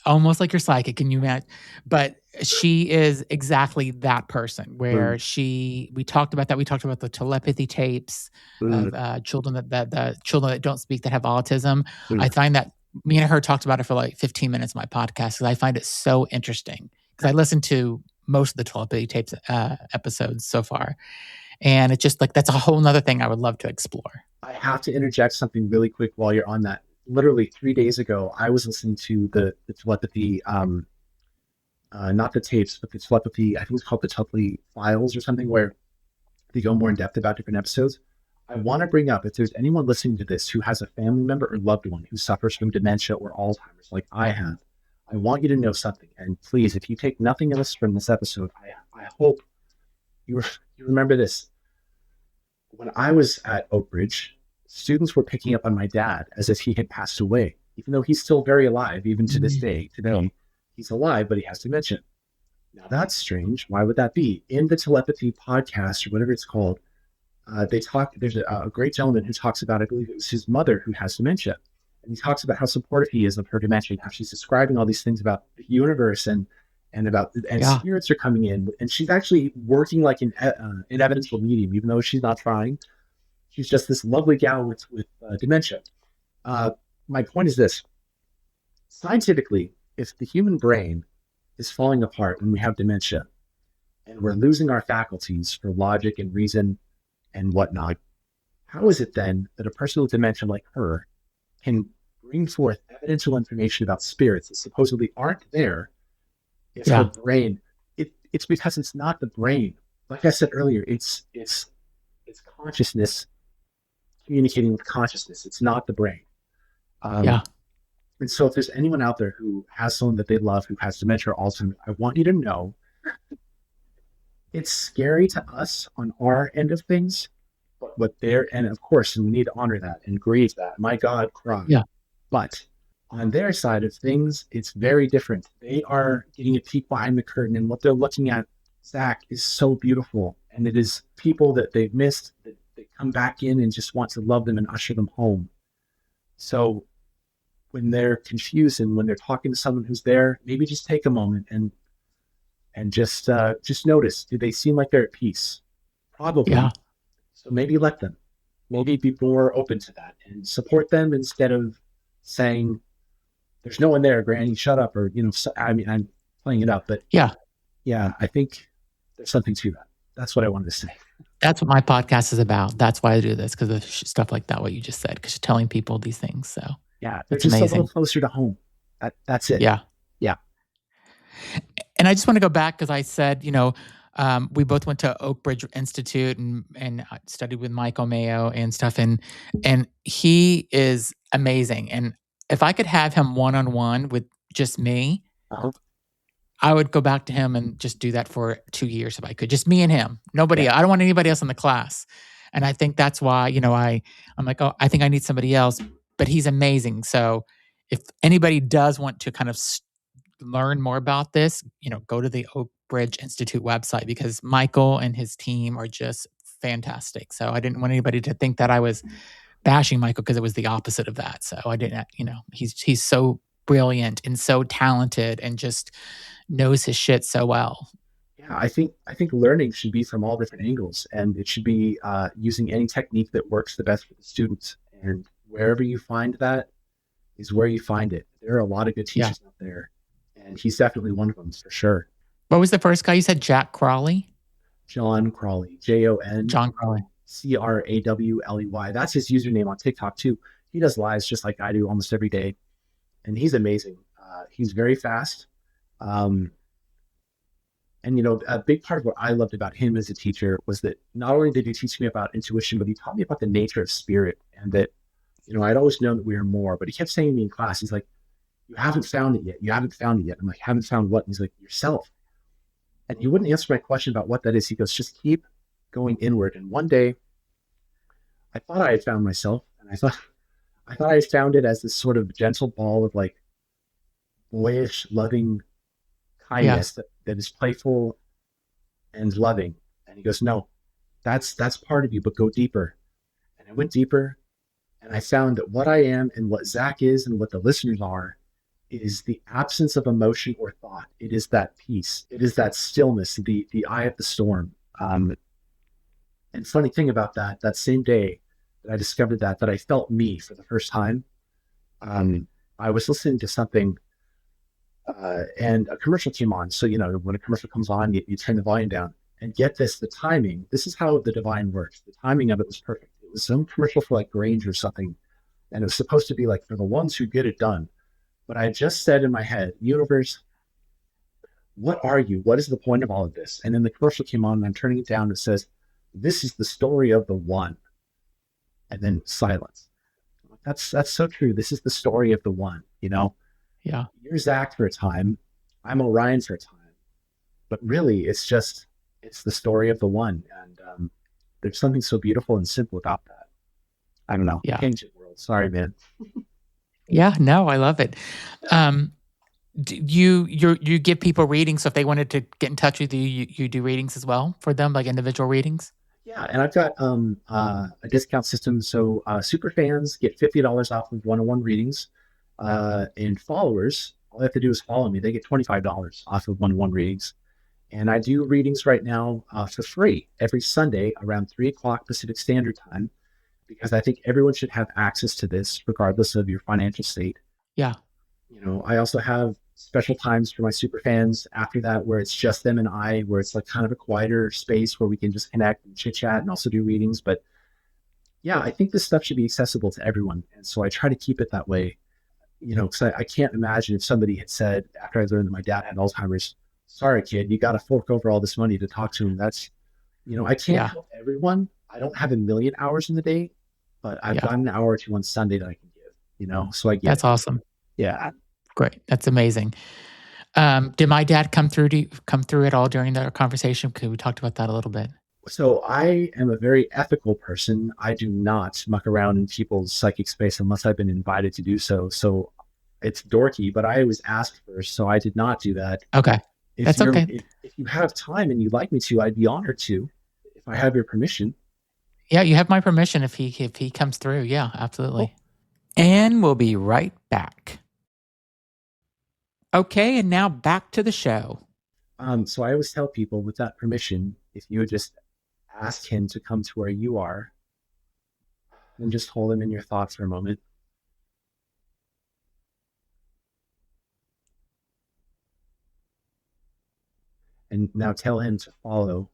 Almost like you're psychic, can you imagine? But she is exactly that person, where we talked about that. We talked about the telepathy tapes of children the children that don't speak, that have autism. I find that me and her talked about it for like 15 minutes in my podcast, because I find it so interesting, because I listened to most of the telepathy tapes episodes so far. And it's just like, that's a whole nother thing I would love to explore. I have to interject something really quick while you're on that. Literally 3 days ago, I was listening to the telepathy, not the tapes, but the telepathy, I think it's called the telepathy files or something, where they go more in depth about different episodes. I want to bring up, if there's anyone listening to this who has a family member or loved one who suffers from dementia or Alzheimer's like I have, I want you to know something. And please, if you take nothing else from this episode, I hope you remember this. When I was at Oak Ridge, students were picking up on my dad as if he had passed away, even though he's still very alive, even to this day. Today, he's alive, but he has dementia. Now, that's strange. Why would that be? In the telepathy podcast, or whatever it's called, there's a great gentleman who talks about, I believe it was his mother who has dementia. And he talks about how supportive he is of her dementia, how she's describing all these things about the universe and spirits are coming in. And she's actually working like an evidential medium, even though she's not trying. She's just this lovely gal with dementia. My point is this. Scientifically, if the human brain is falling apart when we have dementia, and we're losing our faculties for logic and reason and whatnot, how is it then that a person with dementia like her can bring forth evidential information about spirits that supposedly aren't there if her brain, it's because it's not the brain. Like I said earlier, it's consciousness communicating with consciousness. It's not the brain. And so if there's anyone out there who has someone that they love who has dementia or Alzheimer's, I want you to know it's scary to us on our end of things, but what they're, and of course, and we need to honor that and grieve that. My God, cry. Yeah. But on their side of things, it's very different. They are getting a peek behind the curtain, and what they're looking at, Zach, is so beautiful. And it is people that they've missed that come back in and just want to love them and usher them home. So when they're confused and when they're talking to someone who's there, maybe just take a moment and just notice, do they seem like they're at peace? Probably. Yeah. So maybe let them. Maybe be more open to that and support them instead of saying, there's no one there, Granny, shut up. Or, I'm playing it up. But Yeah. yeah, I think there's something to that. That's what I wanted to say. That's what my podcast is about. That's why I do this, because of stuff like that, what you just said, because you're telling people these things. So Yeah, they're that's just a little amazing. closer to home. That's it. Yeah. Yeah. And I just want to go back because I said, we both went to Oak Ridge Institute and studied with Michael Mayo and stuff, and he is amazing. And if I could have him one-on-one with just me, Uh-huh. I would go back to him and just do that for 2 years if I could. Just me and him. Nobody Yeah. I don't want anybody else in the class. And I think that's why, I'm like, "Oh, I think I need somebody else," but he's amazing. So if anybody does want to kind of learn more about this, go to the Oak Ridge Institute website because Michael and his team are just fantastic. So I didn't want anybody to think that I was bashing Michael because it was the opposite of that. So I didn't, he's so brilliant and so talented and just knows his shit so well. Yeah, I think learning should be from all different angles, and it should be using any technique that works the best for the students. And wherever you find that is where you find it. There are a lot of good Yeah. teachers out there, and he's definitely one of them for sure. What was the first guy you said? Jack Crawley? John Crawley, Jon John Crawley. Crawley. That's his username on TikTok too. He does lives just like I do almost every day, and he's amazing. He's very fast. Um, and a big part of what I loved about him as a teacher was that not only did he teach me about intuition, but he taught me about the nature of spirit, and that I'd always known that we were more. But he kept saying to me in class, he's like, "You haven't found it yet. You haven't found it yet." I'm like, "Haven't found what?" And he's like, "Yourself." And he wouldn't answer my question about what that is. He goes, "Just keep going inward." And one day, I thought I had found myself, and I thought I had found it as this sort of gentle ball of like boyish, loving Yeah. kindness that is playful and loving. And he goes, "No, that's part of you, but go deeper." And I went deeper, and I found that what I am and what Zach is and what the listeners are is the absence of emotion or thought. It is that peace. It is that stillness, the eye of the storm. And funny thing about that same day that I discovered that I felt me for the first time, I was listening to something, and a commercial came on. So, when a commercial comes on, you turn the volume down. And get this, the timing, this is how the divine works. The timing of it was perfect. It was some commercial for like Grange or something. And it was supposed to be like for the ones who get it done. But I just said in my head, universe, what are you? What is the point of all of this? And then the commercial came on and I'm turning it down and it says, this is the story of the one. And then silence. That's so true. This is the story of the one, Yeah. You're Zach for a time. I'm Orion for a time. But really, it's the story of the one. And there's something so beautiful and simple about that. I don't know. Yeah. Tangent world. Sorry, man. Yeah. No, I love it. You give people readings, so if they wanted to get in touch with you, you do readings as well for them, like individual readings? Yeah, and I've got a discount system. So super fans get $50 off of one-on-one readings. And followers, all they have to do is follow me. They get $25 off of one-on-one readings. And I do readings right now for free every Sunday around 3 o'clock Pacific Standard Time, because I think everyone should have access to this regardless of your financial state. Yeah. I also have special times for my super fans after that where it's just them and I, where it's like kind of a quieter space where we can just connect and chit chat and also do readings. But yeah, I think this stuff should be accessible to everyone. And so I try to keep it that way, because I can't imagine if somebody had said after I learned that my dad had Alzheimer's, "Sorry, kid, you got to fork over all this money to talk to him." That's, I can't help everyone. I don't have a million hours in the day, but I've got an hour or two on Sunday that I can give, so I get That's it. awesome. Yeah. Great. That's amazing. Did my dad come through at all during the conversation? Because we talked about that a little bit. So I am a very ethical person. I do not muck around in people's psychic space unless I've been invited to do so. So it's dorky, but I always ask first. So I did not do that. Okay. That's okay. If you have time and you'd like me to, I'd be honored to, if I have your permission. Yeah, you have my permission if he comes through. Yeah, absolutely. Cool. And we'll be right back. Okay, and now back to the show. So I always tell people with that permission, if you would just ask him to come to where you are and just hold him in your thoughts for a moment. and now tell him to follow,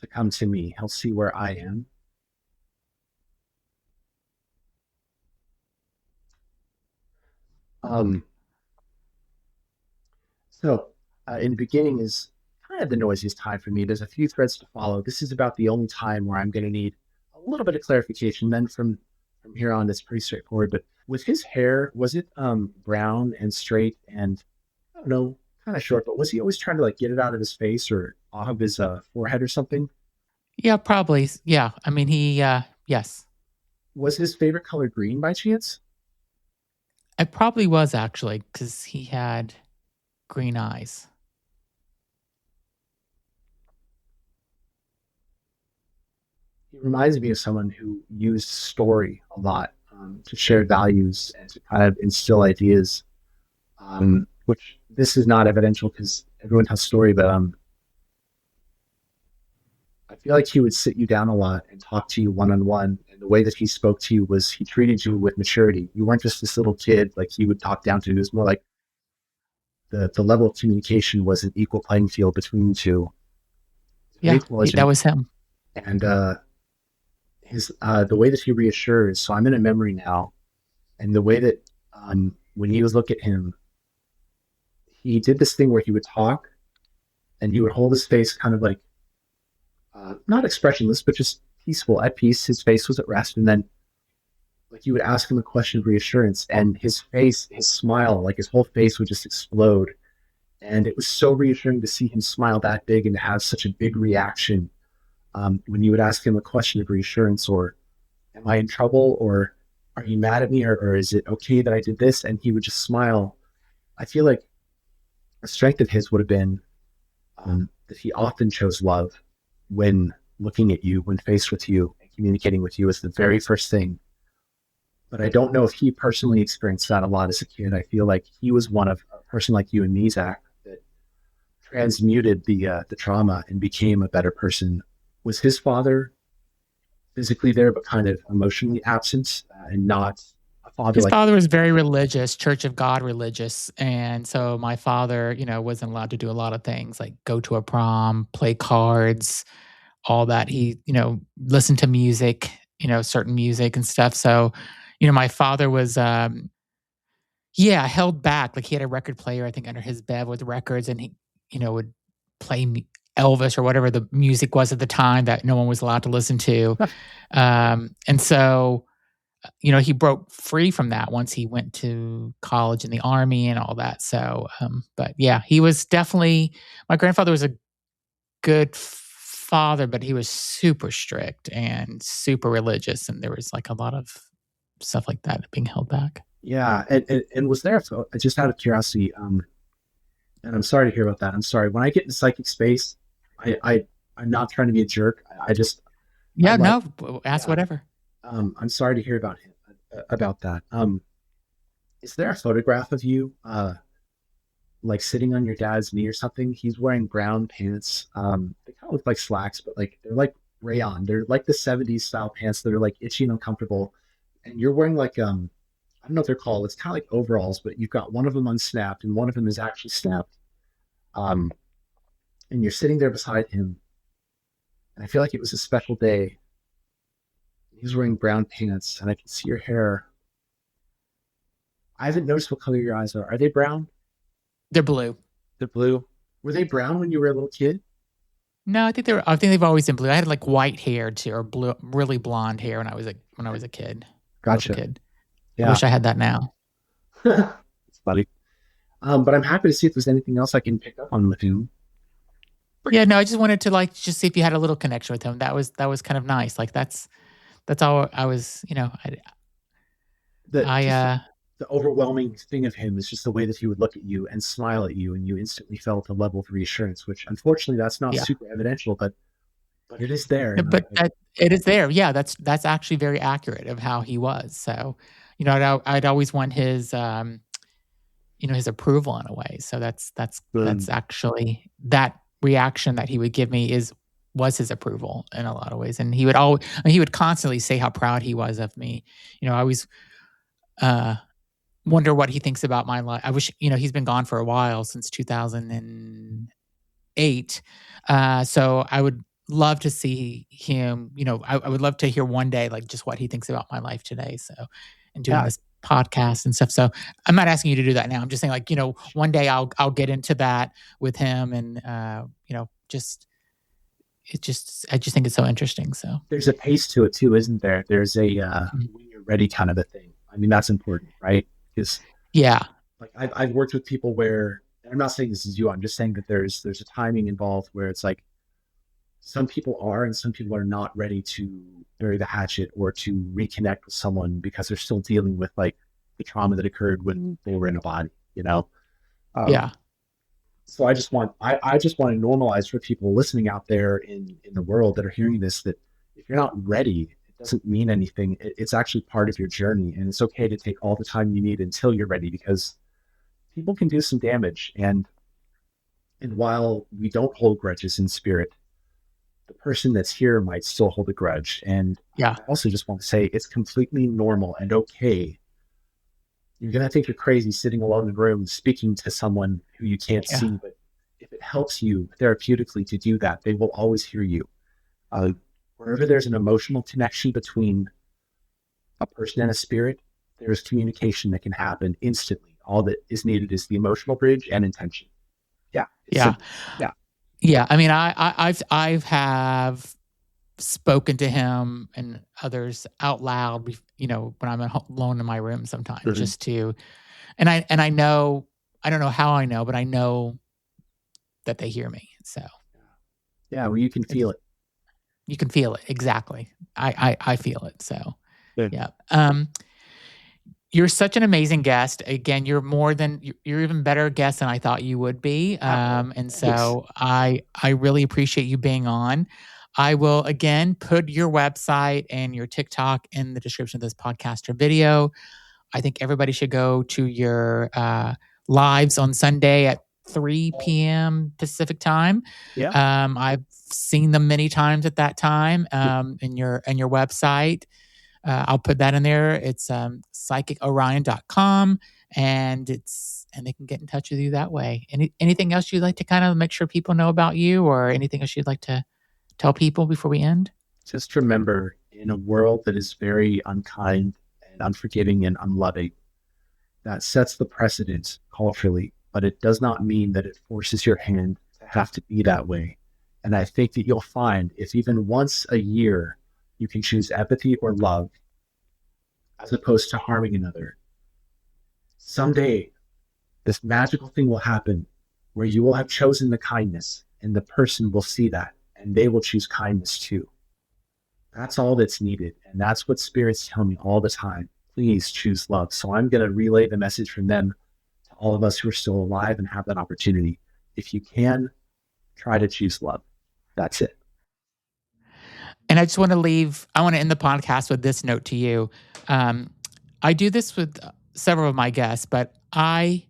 to come to me. He'll see where I am. Um, so in the beginning is kind of the noisiest time for me. There's a few threads to follow. This is about the only time where I'm going to need a little bit of clarification. Then from here on, it's pretty straightforward. But with his hair, was it brown and straight and I don't know, kind of short? But was he always trying to like get it out of his face or off of his forehead or something? Yeah, probably. Yeah. I mean, yes. Was his favorite color green by chance? It probably was actually because he had green eyes. He reminds me of someone who used story a lot to share values and to kind of instill ideas. Which this is not evidential because everyone has story, but I feel like he would sit you down a lot and talk to you one on one. And the way that he spoke to you was he treated you with maturity. You weren't just this little kid like he would talk down to. It was more like the level of communication was an equal playing field between you two. Very Yeah, that intelligent. was him. And his the way that he reassures. So I'm in a memory now, and the way that when you look at him, he did this thing where he would talk and he would hold his face kind of like not expressionless, but just peaceful, at peace. His face was at rest, and then like you would ask him a question of reassurance, and his face, his smile, like his whole face would just explode. And it was so reassuring to see him smile that big and to have such a big reaction when you would ask him a question of reassurance, or "Am I in trouble?" or "Are you mad at me?" or "Is it okay that I did this?" And he would just smile. I feel like a strength of his would have been that he often chose love when looking at you, when faced with you, and communicating with you as the very first thing. But I don't know if he personally experienced that a lot as a kid. I feel like he was one of a person like you and me, Zach, that transmuted the trauma and became a better person. Was his father physically there, but kind of emotionally absent and not a father His like? father was very religious, Church of God religious. And so my father, wasn't allowed to do a lot of things like go to a prom, play cards, all that. He, listened to music, certain music and stuff. So, my father was, yeah, held back. Like he had a record player, I think, under his bed with records, and he, would play Elvis or whatever the music was at the time that no one was allowed to listen to. And so, he broke free from that once he went to college in the army and all that. So, but yeah, he was definitely, my grandfather was a good father, but he was super strict and super religious. And there was like a lot of stuff like that being held back. Yeah, and was there, so just out of curiosity, and I'm sorry to hear about that. I'm sorry. When I get in psychic space, I'm not trying to be a jerk. I just I Yeah, like no, ask yeah. whatever. I'm sorry to hear about him about that. Is there a photograph of you like sitting on your dad's knee or something? He's wearing brown pants. They kind of look like slacks, but like they're like rayon. They're like the '70s style pants that are like itchy and uncomfortable. And you're wearing like I don't know what they're called. It's kind of like overalls, but you've got one of them unsnapped and one of them is actually snapped. Um, and you're sitting there beside him, and I feel like it was a special day. He's wearing brown pants, and I can see your hair. I haven't noticed what color your eyes are. Are they brown? They're blue. They're blue. Were they brown when you were a little kid? No, I think they've always been blue. I had like white hair too, or blue, really blonde hair when I was a kid, little Gotcha. kid. I Yeah. wish I had that now. It's funny. But I'm happy to see if there's anything else I can pick up on with him. Yeah, no, I just wanted to like just see if you had a little connection with him. That was kind of nice. Like that's all I was, The I just the overwhelming thing of him is just the way that he would look at you and smile at you, and you instantly felt a level of reassurance, which unfortunately that's not yeah. super evidential, but it is there. No, And but that it is there. Yeah, that's actually very accurate of how he was. So, I'd always want his his approval in a way. So that's actually that reaction that he would give me was his approval in a lot of ways. And he would constantly say how proud he was of me. I always uh wonder what he thinks about my life. I wish, he's been gone for a while since 2008, 8. So I would love to see him, I would love to hear one day, like, just what he thinks about my life today. So, and doing Yeah, this podcast and stuff. So I'm not asking you to do that now. I'm just saying, like, one day I'll get into that with him, and I just think it's so interesting. So there's a pace to it too, isn't there? There's a mm, when you're ready kind of a thing. I mean, that's important, right? Because yeah, like I've worked with people where, and I'm not saying this is you. I'm just saying that there's a timing involved where it's like some people are and some people are not ready to bury the hatchet or to reconnect with someone because they're still dealing with like the trauma that occurred when they were in a body, you know? Um, yeah, so I just want to normalize for people listening out there in the world that are hearing this, that if you're not ready, it doesn't mean anything. It's actually part of your journey, and it's okay to take all the time you need until you're ready, because people can do some damage. And while we don't hold grudges in spirit, the person that's here might still hold a grudge. And yeah, I also just want to say it's completely normal and okay. You're going to think you're crazy sitting alone in a room speaking to someone who you can't yeah, see, but if it helps you therapeutically to do that, they will always hear you. Uh, Wherever there's an emotional connection between a person and a spirit, there's communication that can happen instantly. All that is needed is the emotional bridge and intention. Yeah, it's yeah, simple. Yeah. yeah. I mean, I've have spoken to him and others out loud, when I'm alone in my room sometimes, Mhm. just to, and I know, I don't know how I know, but I know that they hear me. So Yeah, well, you can feel it's, it. you can feel it. Exactly. I feel it. So Good. yeah. You're such an amazing guest. Again, you're even better guest than I thought you would be. Oh, And thanks. so I really appreciate you being on. I will again put your website and your TikTok in the description of this podcast or video. I think everybody should go to your lives on Sunday at 3 p.m. Pacific time. Yeah. I've seen them many times at that time, in your website. I'll put that in there. It's psychicorion.com, and they can get in touch with you that way. Anything else you'd like to kind of make sure people know about you, or anything else you'd like to tell people before we end? Just remember, in a world that is very unkind and unforgiving and unloving, that sets the precedent culturally, but it does not mean that it forces your hand to have to be that way. And I think that you'll find if even once a year you can choose empathy or love as opposed to harming another, someday this magical thing will happen where you will have chosen the kindness and the person will see that and they will choose kindness too. That's all that's needed. And that's what spirits tell me all the time. Please choose love. So I'm going to relay the message from them to all of us who are still alive and have that opportunity. If you can, try to choose love. That's it. And I want to end the podcast with this note to you. Um, I do this with several of my guests, but I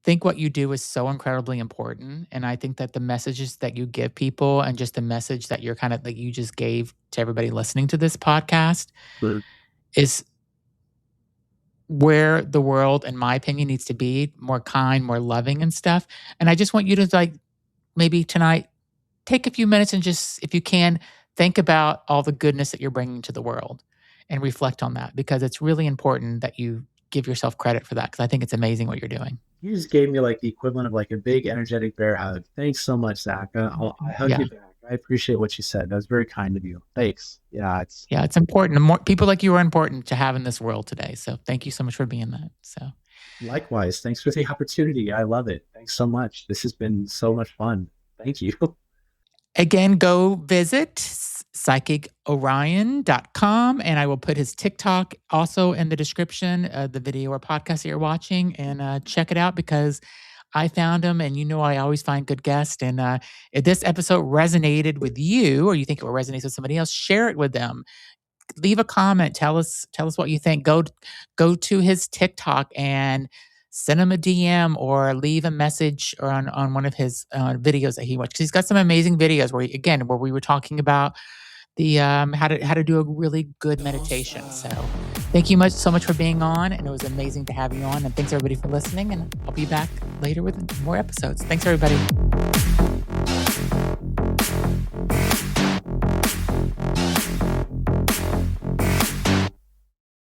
think what you do is so incredibly important. And I think that the messages that you give people, and just the message that you're kind of like you just gave to everybody listening to this podcast, Mhm. is where the world, in my opinion, needs to be more kind, more loving and stuff. And I just want you to, like, maybe tonight, take a few minutes and just, if you can, think about all the goodness that you're bringing to the world and reflect on that, because it's really important that you give yourself credit for that, because I think it's amazing what you're doing. You just gave me like the equivalent of like a big energetic bear hug. Thanks so much, Zach. I hug Yeah. you back. I appreciate what you said. That was very kind of you. Thanks. Yeah, it's Yeah, it's important. More people like you are important to have in this world today. So thank you so much for being that. So likewise. Thanks for the opportunity. I love it. Thanks so much. This has been so much fun. Thank you. again, go visit psychicorion.com, and I will put his TikTok also in the description of the video or podcast that you're watching, and check it out, because I found him, and I always find good guests. And if this episode resonated with you, or you think it will resonate with somebody else, share it with them. Leave a comment. Tell us what you think. Go to his TikTok and send him a DM, or leave a message on one of his videos that he watched. 'Cause he's got some amazing videos where we were talking about the how to do a really good meditation. So thank you so much for being on, and it was amazing to have you on. And thanks everybody for listening. And I'll be back later with more episodes. Thanks everybody.